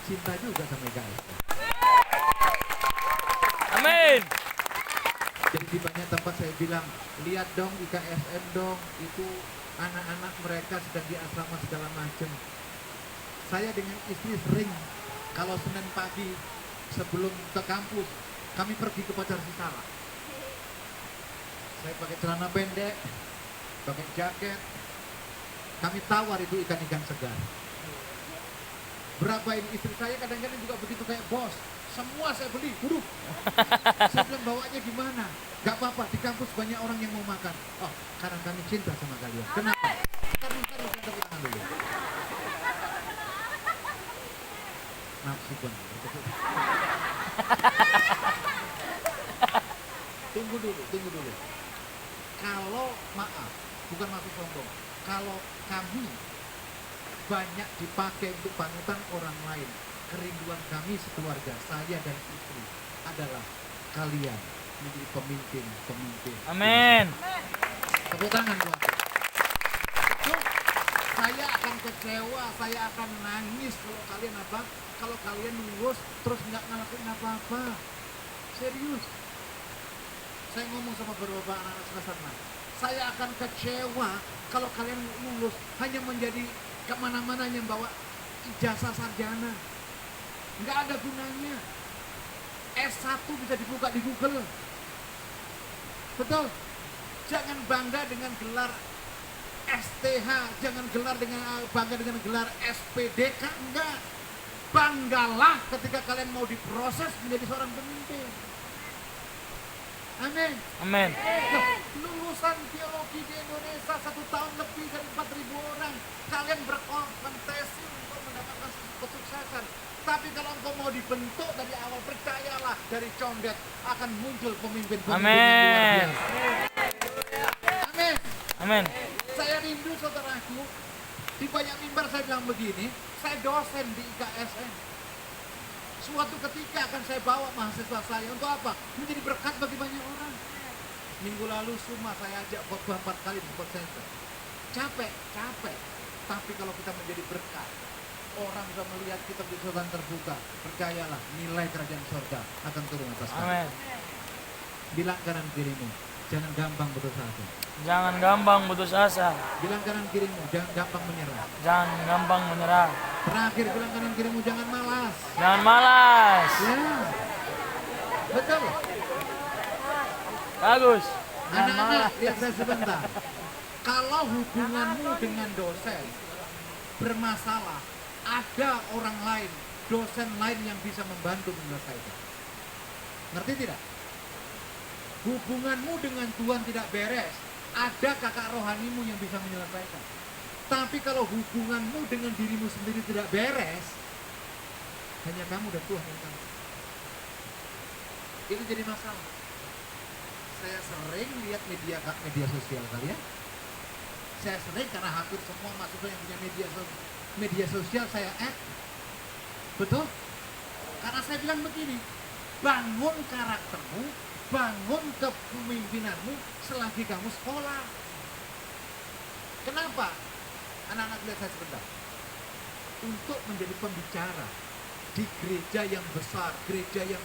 [SPEAKER 1] cinta juga sama IKSM.
[SPEAKER 2] Amin.
[SPEAKER 1] Jadi di banyak tempat saya bilang, lihat dong IKSM dong, itu anak-anak mereka sedang di asrama segala macam. Saya dengan istri sering kalau Senin pagi sebelum ke kampus kami pergi ke Pacar Sisala. Saya pakai celana pendek, pakai jaket. Kami tawar itu ikan-ikan segar. Berapa ini istri saya kadang-kadang juga begitu kayak bos. Semua saya beli, waduh. Saya bilang bawanya gimana? Gak apa-apa, di kampus banyak orang yang mau makan. Oh, karena kami cinta sama kalian. Kenapa? Karena saya tepuk tangan dulu. Nafsu benar. Tunggu dulu. Kalau maaf, bukan maksud sombong. Kalau kami banyak dipakai untuk panutan orang lain, kerinduan kami sekeluarga, saya dan istri adalah kalian menjadi pemimpin.
[SPEAKER 2] Amin.
[SPEAKER 1] Tepuk tangan buat. Itu saya akan kecewa, saya akan nangis kalau kalian apa? Kalau kalian ngurus terus nggak ngelakuin apa-apa. Serius. Saya ngomong sama beberapa anak-anak sekasarna. Saya akan kecewa kalau kalian lulus hanya menjadi kemana-mana yang bawa ijazah sarjana. Nggak ada gunanya. S1 bisa dibuka di Google. Betul? Jangan bangga dengan gelar STH, jangan bangga dengan gelar SPDK, enggak. Banggalah ketika kalian mau diproses menjadi seorang pemimpin. Amin.
[SPEAKER 2] Amin.
[SPEAKER 1] Loh, lulusan teologi di Indonesia 1 tahun lebih dari 4.000 orang. Kalian berkompetisi untuk mendapatkan kesuksesan. Tapi kalau engkau mau dibentuk dari awal, percayalah dari condet akan muncul pemimpin-pemimpin yang luar biasa. Amin.
[SPEAKER 2] Amin.
[SPEAKER 1] Saya rindu saudaraku, di banyak mimbar saya bilang begini, saya dosen di IKSN. Suatu ketika akan saya bawa mahasiswa saya untuk apa? Menjadi berkat bagi banyak orang. Minggu lalu Suma saya ajak khotbah 4 kali di Sport Center. Capek. Tapi kalau kita menjadi berkat, orang bisa melihat kita di surga terbuka. Percayalah, nilai kerajaan surga akan turun atas kamu.
[SPEAKER 2] Amin.
[SPEAKER 1] Bilang kanan kirimu, jangan gampang putus asa.
[SPEAKER 2] Jangan gampang putus asa.
[SPEAKER 1] Bilang kanan kirimu, jangan gampang menyerah.
[SPEAKER 2] Jangan gampang menyerah.
[SPEAKER 1] Terakhir bilang kanan kirimu, jangan malas.
[SPEAKER 2] Jangan malas.
[SPEAKER 1] Ya, betul.
[SPEAKER 2] Bagus. Jangan
[SPEAKER 1] Anak-anak,
[SPEAKER 2] malas.
[SPEAKER 1] lihat saya sebentar. Kalau hubunganmu dengan dosen bermasalah, ada orang lain, dosen lain yang bisa membantu menyelesaikan. Ngerti tidak? Hubunganmu dengan Tuhan tidak beres, ada kakak rohanimu yang bisa menyelesaikan. Tapi kalau hubunganmu dengan dirimu sendiri tidak beres, hanya kamu dan Tuhan yang tahu. Itu jadi masalah. Saya sering lihat media sosial kalian. Saya sering karena hampir semua mahasiswa yang punya media sosial saya add. Betul? Karena saya bilang begini, bangun karaktermu, bangun kepemimpinanmu selagi kamu sekolah. Kenapa? Anak-anak lihat saya sebentar. Untuk menjadi pembicara di gereja yang besar, gereja yang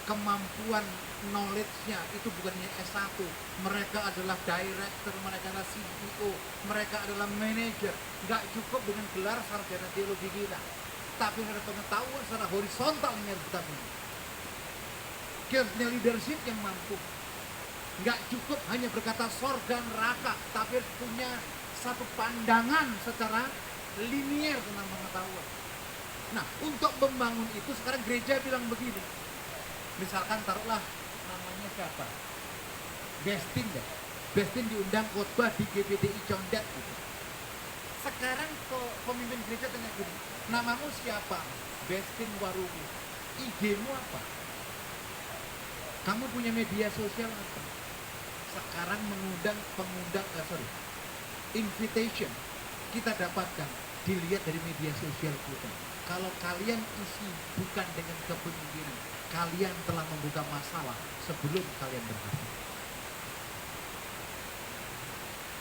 [SPEAKER 1] kemampuan knowledge-nya itu bukannya S1. Mereka adalah director, mereka adalah CEO, mereka adalah manajer. Nggak cukup dengan gelar sarjana teologi kita, tapi ada pengetahuan secara horizontal yang harus kita miliki. Skillsnya leadership yang mampu. Nggak cukup hanya berkata sorga neraka, tapi punya satu pandangan secara linier tentang pengetahuan. Nah, untuk membangun itu sekarang gereja bilang begini. Misalkan taruhlah namanya siapa? Bestin deh. Bestin diundang khotbah di GBDI Condet gitu. Sekarang pemimpin gereja tanya gini, namamu siapa? Bestin Warungi. IG-mu apa? Kamu punya media sosial apa? Sekarang invitation kita dapatkan dilihat dari media sosial kita. Kalau kalian isi bukan dengan kepemimpinan, kalian telah membuka masalah sebelum kalian berhasil.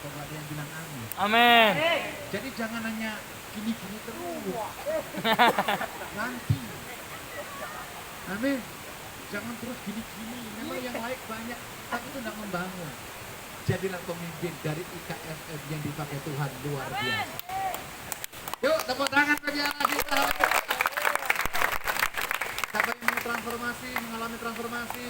[SPEAKER 1] Kalau ada yang bilang amin.
[SPEAKER 2] Amin.
[SPEAKER 1] Jadi jangan hanya gini-gini terus. Nanti. Amin. Jangan terus gini-gini. Memang yang lain banyak, tapi itu tidak membangun. Jadilah pemimpin dari IKSN yang dipakai Tuhan luar biasa. Yuk, tepuk tangan bagi anak kita. Siapa yang mau transformasi, mengalami transformasi,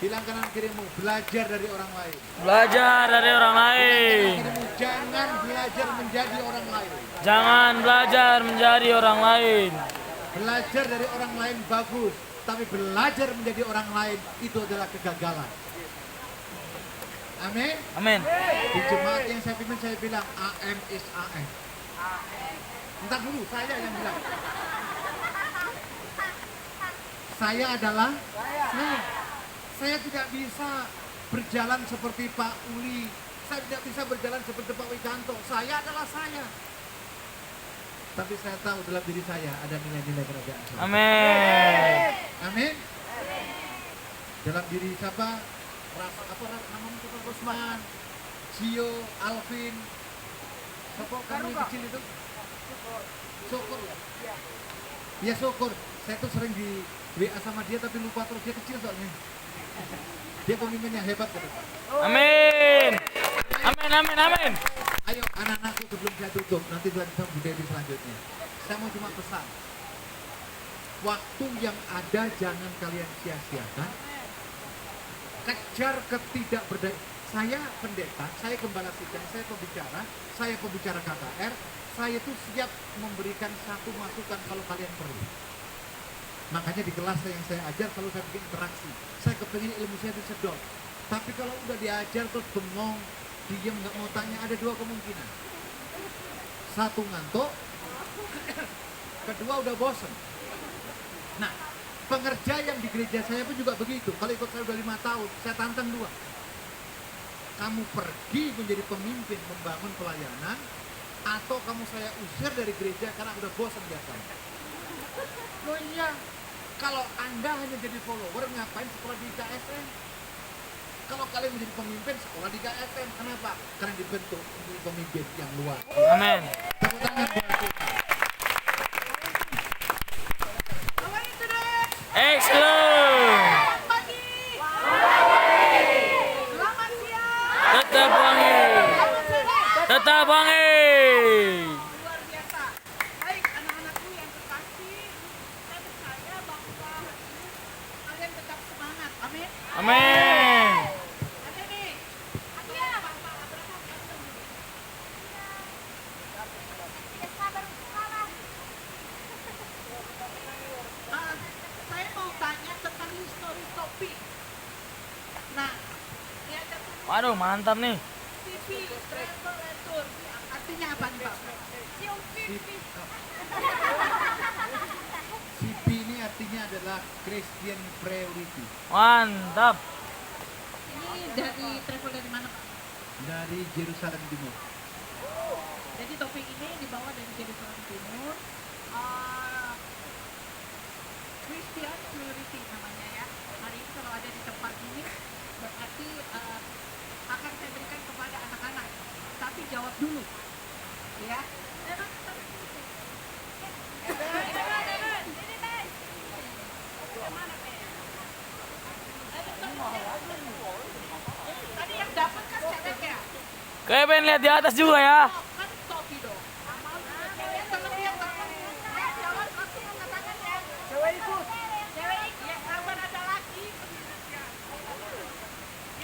[SPEAKER 1] bilang kanan kirimu, belajar dari orang lain.
[SPEAKER 2] Belajar dari orang lain.
[SPEAKER 1] Kirimu, jangan belajar menjadi orang lain.
[SPEAKER 2] Jangan belajar menjadi orang lain.
[SPEAKER 1] Belajar dari orang lain bagus, tapi belajar menjadi orang lain itu adalah kegagalan. Amin.
[SPEAKER 2] Amin.
[SPEAKER 1] Di jemaat yang saya pimpin saya bilang AM is AM. Entar dulu, saya yang bilang. Saya adalah saya. Saya tidak bisa berjalan seperti Pak Uli. Saya tidak bisa berjalan seperti Pak Wikanto. Saya adalah saya. Tapi saya tahu dalam diri saya ada nilai-nilai kerajaan.
[SPEAKER 2] Amin.
[SPEAKER 1] Amin. dalam diri siapa? Namamu siapa? Rosman, Gio, Alvin, siapa kamu yang kecil itu? Syukur ya? Iya Syukur. Saya tuh sering di WA sama dia tapi lupa terus, dia kecil soalnya. Dia pemimpin yang hebat gitu.
[SPEAKER 2] Amin. Amin, amin, amin.
[SPEAKER 1] Ayo anak-anakku sebelum saya tutup, nanti dilanjutkan budaya selanjutnya. Saya mau cuma pesan. Waktu yang ada jangan kalian sia-siakan. Kejar ketidakberdayaan. Saya pendeta, saya gembala sidang, saya pembicara KKR. Saya tuh siap memberikan satu masukan kalau kalian perlu. Makanya di kelas yang saya ajar selalu saya bikin interaksi. Saya kepingin ilmu saya disedot. Tapi kalau udah diajar terus bengong, diam nggak mau tanya, ada dua kemungkinan. Satu ngantuk, kedua udah bosen. Nah, pengerja yang di gereja saya pun juga begitu. Kalau ikut saya udah 5 tahun, saya tantang dua. Kamu pergi menjadi pemimpin membangun pelayanan, atau kamu saya usir dari gereja karena udah bosan biasanya. Loh iya, kalau Anda hanya jadi follower, ngapain sekolah di KSN? Kalau kalian menjadi pemimpin, sekolah di KSN. Kenapa? Karena dibentuk menjadi pemimpin yang luar.
[SPEAKER 2] Amin.
[SPEAKER 1] Tepuk tangan buat kita.
[SPEAKER 2] Excellent. Tetap wangi. Tetap wangi.
[SPEAKER 4] Luar biasa. Baik, anak-anakku yang terkasih, saya percaya bahwa hari ini kalian tetap semangat. Amin.
[SPEAKER 2] Amin.
[SPEAKER 4] Ada nih. Ada Bapak Abraham datang nih. Saya mau tanya tentang histori topi. Nah, ini ada tulisan
[SPEAKER 2] Waduh, mantap nih.
[SPEAKER 4] TV, travel and tour. Artinya apa nih Pak?
[SPEAKER 1] CP ini artinya adalah Christian Priority.
[SPEAKER 2] Mantap.
[SPEAKER 4] Ini dari travel dari mana Pak?
[SPEAKER 1] Dari Yerusalem Timur.
[SPEAKER 4] Jadi topi ini dibawa dari Jerusalem Timur. Christian Priority namanya ya. Hari ini kalau ada di tempat ini berarti akan saya berikan kepada anak-anak. Tapi jawab dulu. Ya. Tadi yang dapat kan cewek ya?
[SPEAKER 2] Kevin lihat di atas juga ya.
[SPEAKER 4] Kan topi dong. Yang terlebih jawab langsung angkat tangan ya. Cewek ikut. Ya, kawan ada lagi.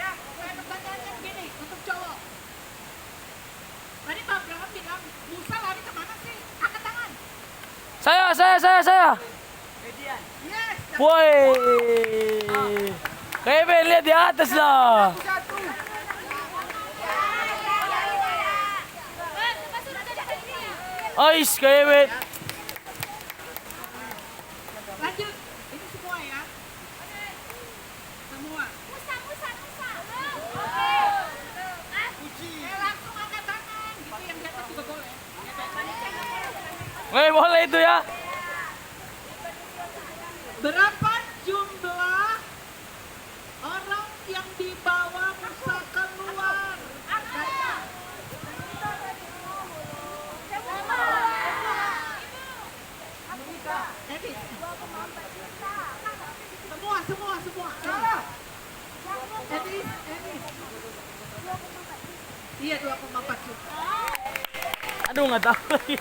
[SPEAKER 4] Ya, saya pertanyaannya begini untuk cowok. Tadi Pak Abraham bilang, Musa lari kemana sih? Angkat tangan.
[SPEAKER 2] Saya.
[SPEAKER 4] Yes.
[SPEAKER 2] Woi. Kevin lihat di atas lah.
[SPEAKER 4] Satu.
[SPEAKER 2] Ais, Kevin.
[SPEAKER 4] Lanjut. Ini semua ya. Semua. Langsung angkat tangan. Gitu yang di atas juga boleh.
[SPEAKER 2] Woi, boleh itu ya.
[SPEAKER 4] Berapa jumlah orang yang dibawa Musa keluar? Evis. Semua. Evis. Iya 2,4 juta.
[SPEAKER 2] Aduh, nggak tahu lagi.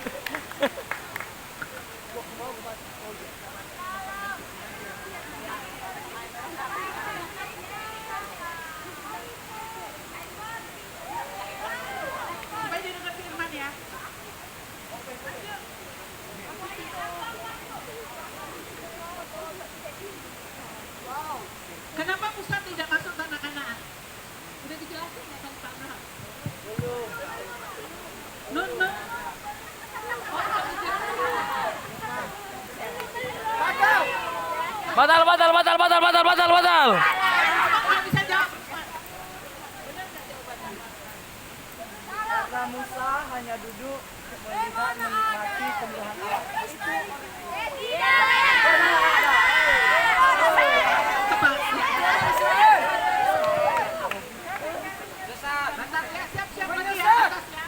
[SPEAKER 4] Supaya didengar firman ya. Kenapa Musa tidak masuk tanah Kanaan? Udah dijelasin ya tadi Pak Abraham? Nun.
[SPEAKER 2] Batal.
[SPEAKER 4] Nggak bisa jawab.
[SPEAKER 5] Karena Musa hanya duduk melihat menikmati kemurahan Allah.
[SPEAKER 4] Tepat. Bentar ya, siap-siap lagi ya atasnya.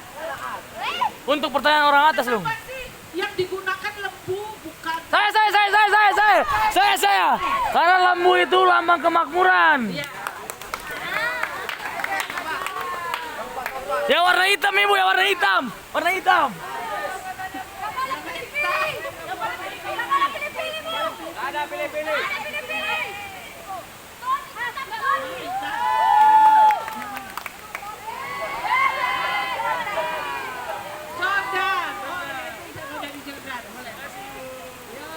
[SPEAKER 2] Untuk pertanyaan orang atas dong.
[SPEAKER 4] Apa sih yang digunakan lembu bukan?
[SPEAKER 2] Saya. Karena lembu itu lambang kemakmuran.
[SPEAKER 4] Ya.
[SPEAKER 2] Ya warna hitam ibu, ya warna hitam. Warna hitam.
[SPEAKER 5] Ada pilih-pilih.
[SPEAKER 4] Jordan. Oh, itu udah di Jordan. Boleh. Yo.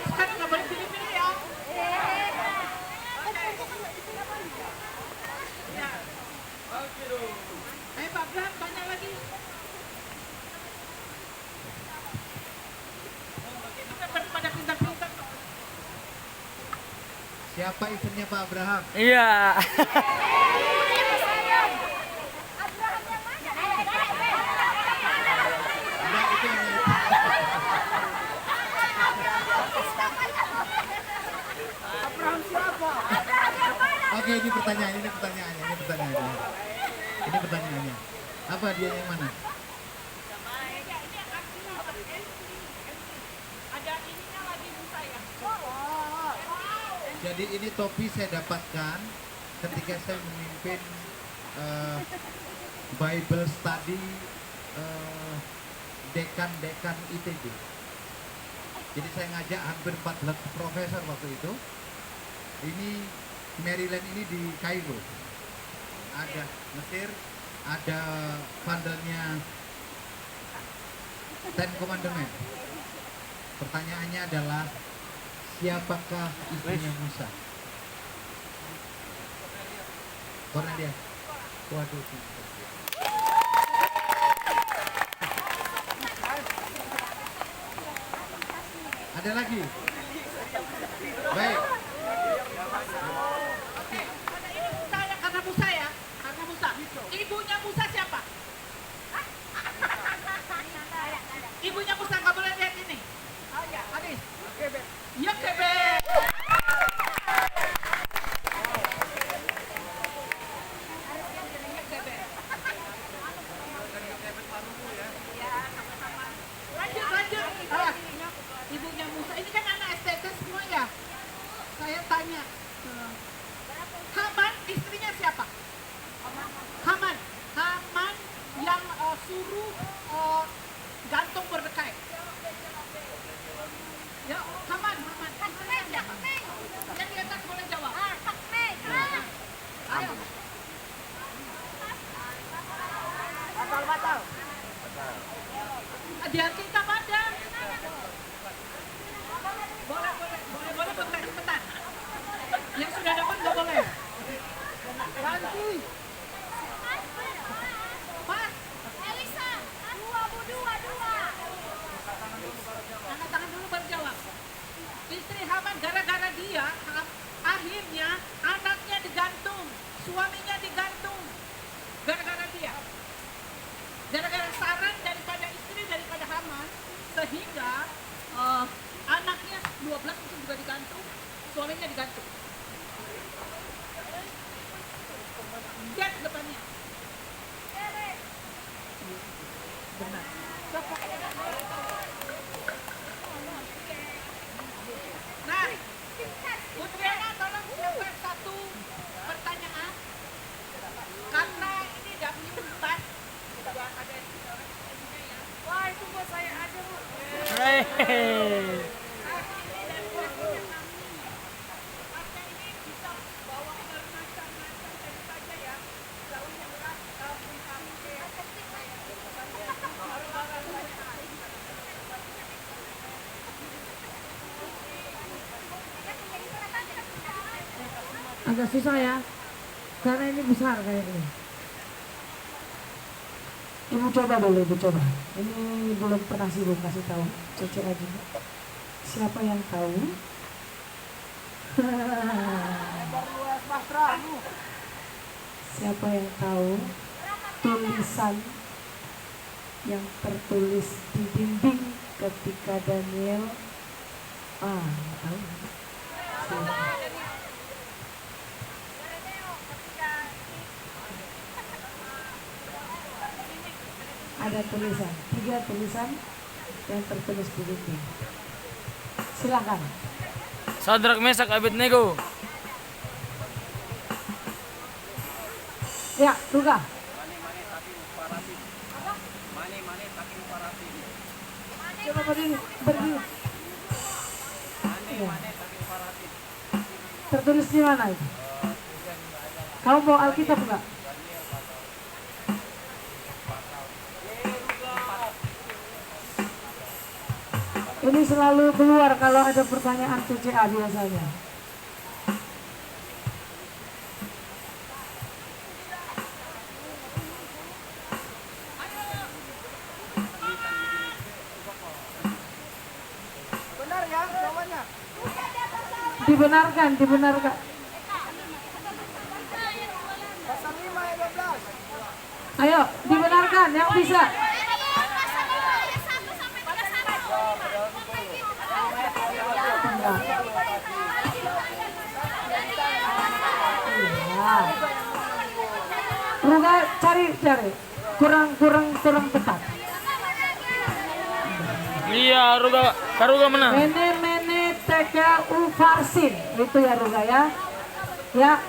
[SPEAKER 4] Sekarang nggak boleh pilih-pilih ya. Ya. Ayo Pak Bram, tanya lagi. Pada pintar-pintar.
[SPEAKER 1] Siapa istrinya Pak Abraham?
[SPEAKER 2] Iya.
[SPEAKER 1] Enggak, itu yang Oke, ini pertanyaannya. Ini pertanyaannya. Apa dia yang mana?
[SPEAKER 4] Ada ininya lagi Musa ya.
[SPEAKER 1] Jadi ini topi saya dapatkan ketika saya memimpin Bible study dekan ITB. Jadi saya ngajak hampir 14 profesor waktu itu. Ini Maryland ini di Kairo. Ada Mesir, ada pandelnya Ten Commandment. Pertanyaannya adalah siapakah istrinya Musa? Cornelia. Waduh. Ada lagi? Baik.
[SPEAKER 4] Karena Musa ya. Karena Musa. Ibunya Musa siapa? Ibunya Musa nggak boleh lihat ini. Adis. Yokebed. Lanjut. Ibunya Musa. Ini kan anak STT semua ya. Saya tanya. Haman istrinya siapa? Haman yang suruh gantung Mordekai. Ya, Haman. Siapa? Yang di atas boleh jawab. Ayo.
[SPEAKER 5] Batal.
[SPEAKER 4] Di Alkitab ada. Boleh bentar. Yang sudah dapat nggak boleh. Ganti. Mas.
[SPEAKER 3] Elisa, dua.
[SPEAKER 4] Angkat tangan dulu baru jawab. Istri Haman gara-gara dia akhirnya anaknya digantung, suaminya digantung. Gara-gara dia. Gara-gara saran daripada Haman sehingga anaknya 12 itu juga digantung, suaminya digantung. Lihat depannya. Benar. Nah, Putriana tolong siapkan satu pertanyaan. Karena ini W4 sudah ada isinya ya.
[SPEAKER 5] Wah, itu buat saya aja, Bu.
[SPEAKER 2] Hei.
[SPEAKER 6] Agak susah ya, karena ini besar kayaknya. Ibu coba dulu, ibu coba. Ini belum pernah sih belum kasih tahu. Cocok aja. Siapa yang tahu? Siapa yang tahu tulisan yang tertulis di dinding ketika Daniel nggak tahu. Ada tulisan, 3 tulisan yang tertulis begitu. Silakan.
[SPEAKER 2] Sadrak Mesak Abednego.
[SPEAKER 6] Ya, Ruga. Coba berdiri. Ya. Tertulis di mana itu? Kamu mau Alkitab enggak? Ini selalu keluar kalau ada pertanyaan CCA biasanya.
[SPEAKER 5] Benar ya jawabannya?
[SPEAKER 6] Dibenarkan.
[SPEAKER 5] Pasal 5 ayat 12.
[SPEAKER 6] Ayo, dibenarkan yang bisa. Iya. Ruga cari. Kurang tepat.
[SPEAKER 2] Iya, Karuga menang.
[SPEAKER 6] Mene teka ufarsin. Itu ya Ruga ya. Ya.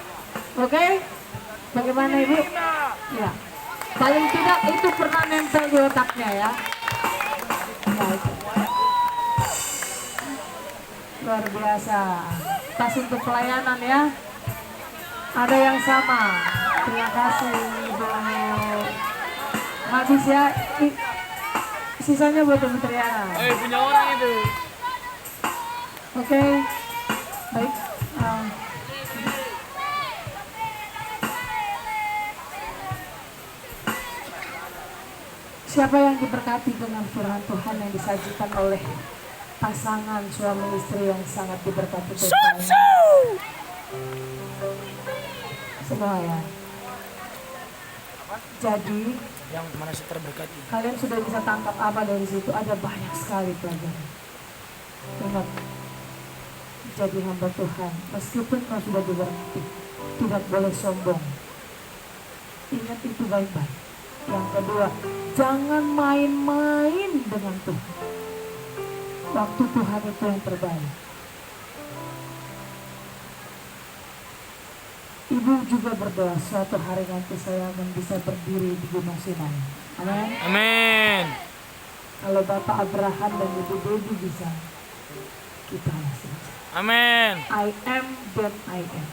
[SPEAKER 6] Oke. Bagaimana Ibu? Ya. Paling tidak itu pernah nempel di otaknya ya. Ya itu. Luar biasa. Tas untuk pelayanan ya. Ada yang sama. Terima kasih Ibu. Habis ya. Sisanya buat Ibu Triana.
[SPEAKER 2] Punya orang itu.
[SPEAKER 6] Oke. Baik. Siapa yang diberkati dengan firman Tuhan yang disajikan oleh pasangan suami istri yang sangat diberkati Tuhan? Semua ya. Jadi
[SPEAKER 2] Yang mana saya terberkati.
[SPEAKER 6] kalian sudah bisa tangkap apa dari situ? Ada banyak sekali pelajaran. Ingat, jadi hamba Tuhan, meskipun kau sudah diberkati, tidak boleh sombong. Ingat itu baik-baik. Yang kedua, jangan main-main dengan Tuhan. Waktu Tuhan itu yang terbaik. Ibu juga berdoa suatu hari nanti saya akan bisa berdiri di Gunung Sinai. Amin.
[SPEAKER 2] Amin.
[SPEAKER 6] Kalau Bapak Abraham dan Ibu Debbie bisa, kita masih bisa.
[SPEAKER 2] Amin.
[SPEAKER 6] I am that I am.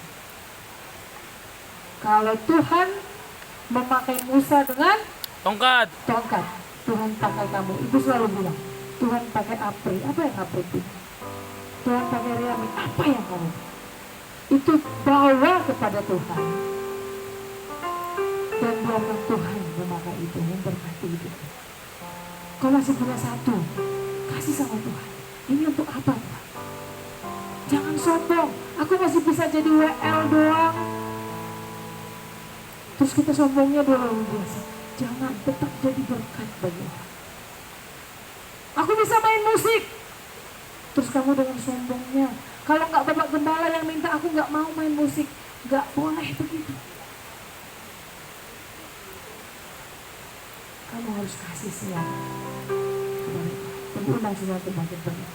[SPEAKER 6] Kalau Tuhan memakai Musa dengan
[SPEAKER 2] Tongkat.
[SPEAKER 6] tongkat, Tuhan pakai kamu. Ibu selalu bilang, Tuhan pakai Apri. Apa yang Apri itu? Tuhan pakai Riami. Apa yang kamu? Itu bawa kepada Tuhan. Dan biarkan Tuhan memakai itu, memberkati itu. Kau masih punya satu, kasih sama Tuhan. Ini untuk apa Tuhan? Jangan sombong. Aku masih bisa jadi WL doang. Terus kita sombongnya dulu biasa. Jangan, tetap jadi berkat bagi orang. Aku bisa main musik. Terus kamu dengan sombongnya. Kalau nggak Bapak Gembala yang minta aku nggak mau main musik, nggak boleh begitu. Kamu harus kasih siap. Undang sesuatu bangkit bagi.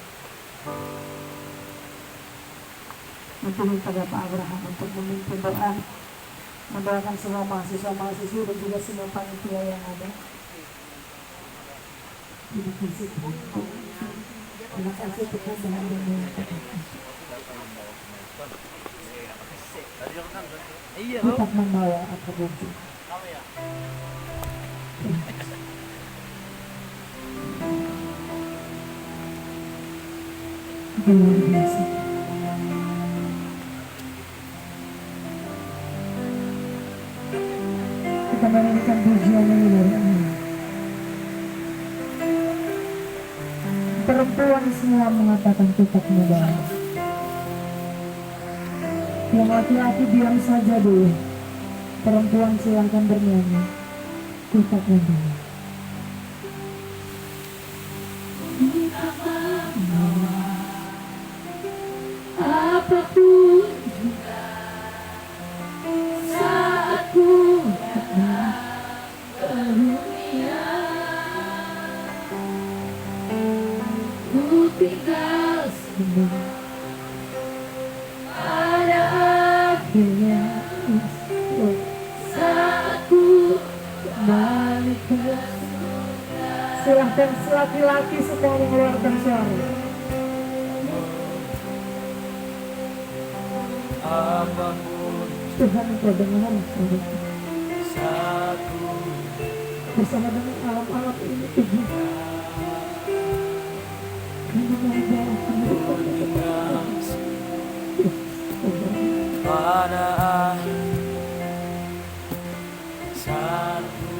[SPEAKER 6] Nanti minta Bapak Abraham untuk memimpin doa, mendoakan semua mahasiswa-mahasiswi dan juga semua panitia yang ada. Terima kasih Tuhan. Terima kasih Tuhan dengan memuliakan. Tetap membawa apa bukti. Luar biasa. Kita menyanyikan pujian ini dari Allah. Perempuan semua mengatakan tetap membawa. Yang laki-laki diam saja dulu. Perempuan silahkan bernyanyi. Tetap membawa. apapun saat ku dunia, ku tinggal semua pada akhirnya. Saat ku kembali ke surga. Silahkan laki-laki semua mengeluarkan suara.
[SPEAKER 2] Apapun
[SPEAKER 6] Tuhan, Engkau dengar suara
[SPEAKER 2] satu
[SPEAKER 6] bersama dengan alam-alam ini, Tuhan.
[SPEAKER 2] pada akhir satu.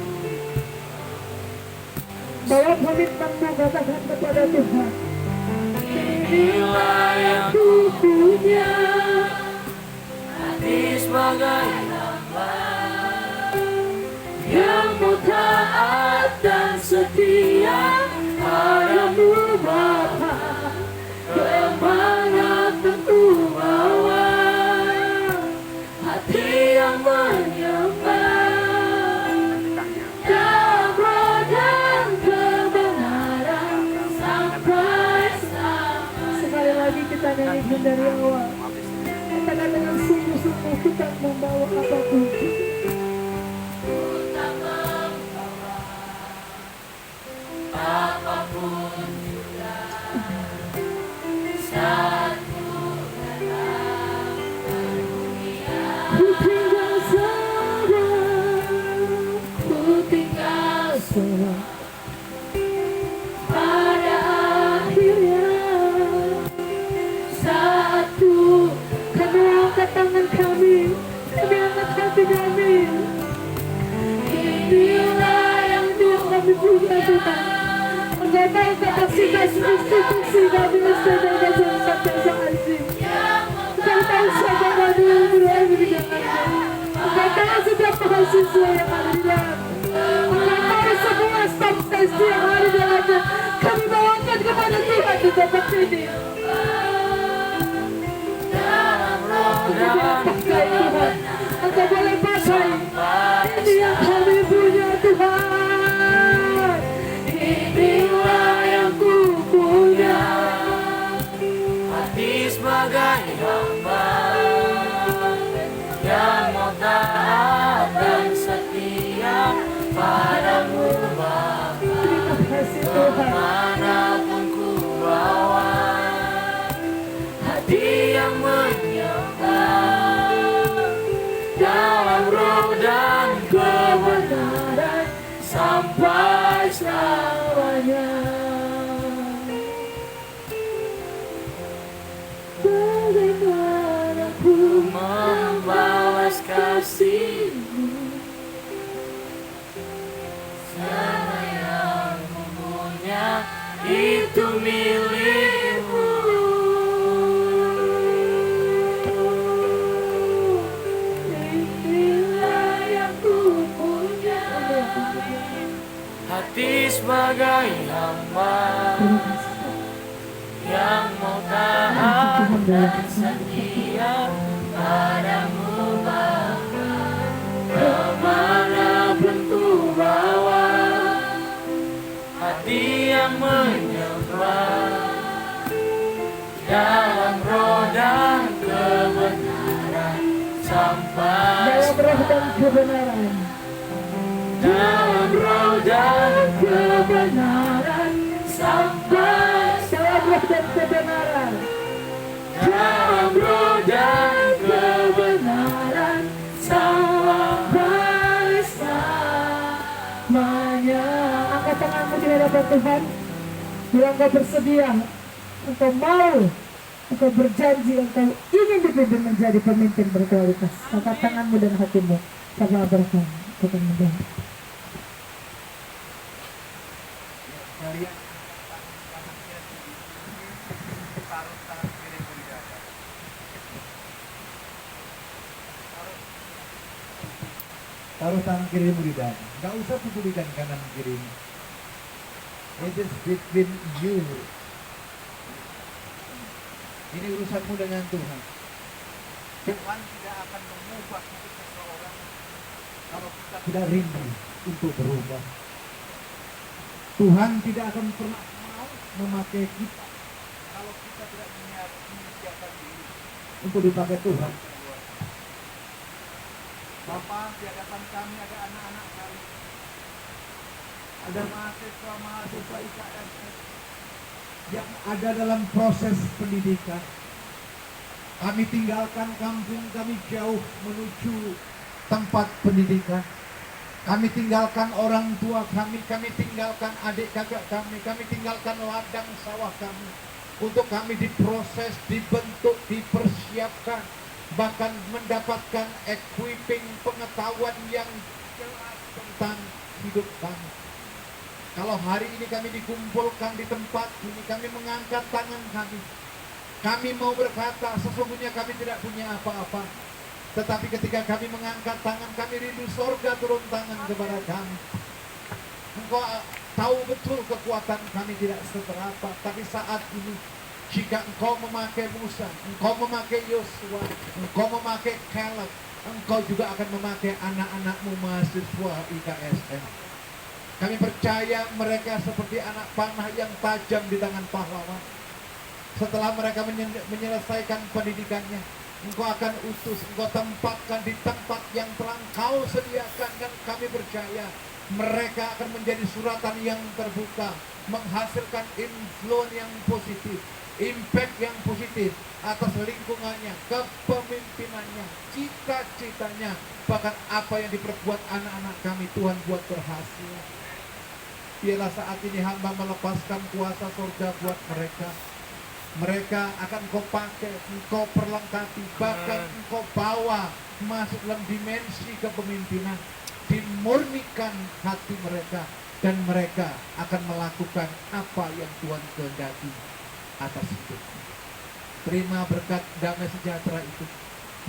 [SPEAKER 6] Bawa komitmenmu, katakan kepada Tuhan,
[SPEAKER 2] Inilah yang ku punya, hati sebagai hamba yang mau taat dan setia padamu Bapa, kemana tentu bawa hati yang menyembah dalam roh dan kebenaran sampai selama.
[SPEAKER 6] sekali lagi kita nyanyikan dari awal. Katakan dengan sungguh-sungguh, kita membawa apapun.
[SPEAKER 2] Apapun satu
[SPEAKER 6] Ku tinggal semua, ku tinggal semua pada akhirnya. Satu, kami angkat tangan kami angkat hati kami. Inilah yang Tuhan kami punya, Tuhan. Engkau tahu kapasitas institusi kami, saudara dan saudara asing. Engkau tahu siapa kami yang berada di dalamnya. Engkau tahu setiap mahasiswa yang ada di dalam. Engkau tahu semua staf sesi yang ada di dalamnya. Kami bawakan kepada Tuhan di tempat ini.
[SPEAKER 2] dan
[SPEAKER 6] Tuhan, Engkau boleh pakai. Ini yang kami punya, Tuhan.
[SPEAKER 2] inilah yang ku punya, hati sebagai hamba yang mau taat dan setia padamu Bapa,
[SPEAKER 6] Terima kasih, Tuhan.
[SPEAKER 2] kemanapun ku bawa hati yang menyembah dalam roh dan kebenaran sampai selamanya.
[SPEAKER 6] Bagaimana ku
[SPEAKER 2] Membalas kasih-Mu, semua yang ku punya itu milik-Mu.
[SPEAKER 6] inilah yang ku punya.
[SPEAKER 2] Hati sebagai hamba yang mau taat dan setia padamu Bapa, kemanapun ku bawa hati yang menyembah dalam roh dan kebenaran sampai
[SPEAKER 6] Dalam roh dan kebenaran.
[SPEAKER 2] dalam roh dan
[SPEAKER 6] Kebenaran sampai. Dalam roh dan kebenaran.
[SPEAKER 2] dalam roh dan kebenaran
[SPEAKER 6] Sampai selamanya. Angkat tanganmu di hadapan Tuhan. Bila engkau bersedia, engkau mau, engkau berjanji, engkau ingin dipimpin menjadi pemimpin berkualitas. Angkat tanganmu dan hatimu. Sama berkah Tuhan membantu.
[SPEAKER 1] Kalian taruh tangan kirimu di dada. Gak usah pedulikan kanan kirimu. It is between you. Ini urusanmu dengan Tuhan. Tuhan tidak akan mengubah hidup seseorang kalau kita tidak rindu untuk berubah. Tuhan tidak akan pernah mau memakai kita kalau kita tidak menyediakan diri untuk dipakai Tuhan. Bapak, di hadapan kami ada anak-anak kami, ada mahasiswa IKS yang ada dalam proses pendidikan. Kami tinggalkan kampung kami jauh menuju tempat pendidikan. Kami tinggalkan orang tua kami tinggalkan adik kakak kami tinggalkan ladang sawah kami. Untuk kami diproses, dibentuk, dipersiapkan, bahkan mendapatkan equipping pengetahuan yang jelas tentang hidup kami. Kalau hari ini kami dikumpulkan di tempat ini, kami mengangkat tangan kami. Kami mau berkata, sesungguhnya kami tidak punya apa-apa. Tetapi ketika kami mengangkat tangan, kami rindu sorga turun tangan kepada kami. Engkau tahu betul kekuatan kami tidak seberapa. Tapi saat ini, jika engkau memakai Musa, engkau memakai Yosua, engkau memakai Caleb, engkau juga akan memakai anak-anakmu mahasiswa IKSM. Kami percaya mereka seperti anak panah yang tajam di tangan pahlawan. Setelah mereka menyelesaikan pendidikannya, engkau akan utus, engkau tempatkan di tempat yang telah engkau sediakan. Dan kami percaya mereka akan menjadi suratan yang terbuka, menghasilkan influence yang positif, impact yang positif atas lingkungannya, kepemimpinannya, cita-citanya, bahkan apa yang diperbuat anak-anak kami Tuhan buat berhasil. Biarlah saat ini hamba melepaskan kuasa surga buat mereka. Mereka akan engkau pakai, engkau perlengkapi, bahkan engkau bawa masuk dalam dimensi kepemimpinan. Dimurnikan hati mereka, dan mereka akan melakukan apa yang Tuhan kehendaki atas hidupnya. Terima berkat damai sejahtera itu,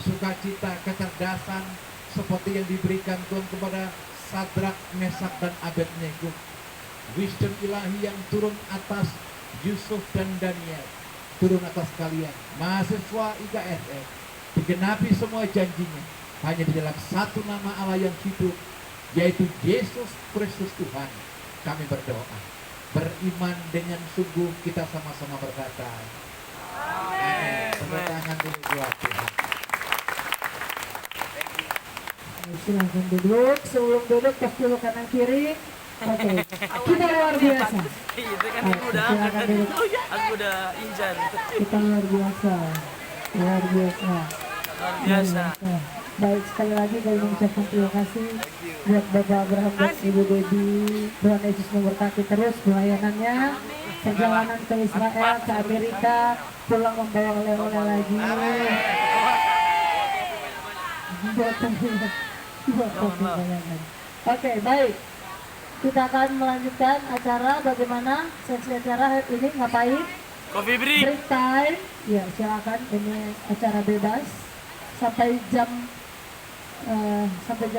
[SPEAKER 1] sukacita, kecerdasan seperti yang diberikan Tuhan kepada Sadrak, Mesak, dan Abednego. Wisdom ilahi yang turun atas Yusuf dan Daniel, turun atas kalian mahasiswa IKSM. Digenapi semua janjinya hanya di dalam satu nama Allah yang hidup, yaitu Yesus Kristus Tuhan. Kami berdoa, beriman dengan sungguh, kita sama-sama berkata amin. Tepuk tangan dulu buat Tuhan.
[SPEAKER 6] Silahkan duduk, sebelum duduk tes dulu kanan kiri. Oke, kita luar biasa.
[SPEAKER 2] Itu kan aku udah
[SPEAKER 6] Silakan duduk.
[SPEAKER 2] aku udah injan.
[SPEAKER 6] Kita luar biasa, luar biasa.
[SPEAKER 2] Luar biasa.
[SPEAKER 6] Nah, baik, sekali lagi kami mengucapkan terima kasih buat Bapak Abraham dan Ibu Debbie. Tuhan Yesus memberkati terus pelayanannya, perjalanan ke Israel, ke Amerika, pulang membawa oleh-oleh lagi. Buat pelayanan. Oke, baik. Kita akan melanjutkan acara. Bagaimana sesi acara ini, ngapain?
[SPEAKER 2] Coffee break.
[SPEAKER 6] Break time. Ya, silakan. Ini acara bebas sampai jam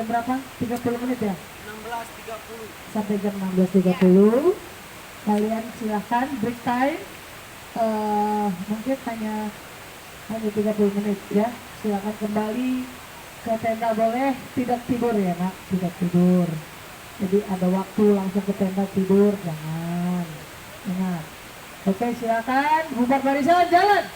[SPEAKER 6] berapa? 30 menit ya?
[SPEAKER 2] 16.30.
[SPEAKER 6] Sampai jam 16.30. Kalian silakan break time. Mungkin hanya 30 menit ya. Silakan kembali ke tenda, boleh tidak tidur ya nak, tidak tidur. Jadi ada waktu langsung ke tenda tidur, jangan. Ingat. Oke, silakan bubar barisan, jalan.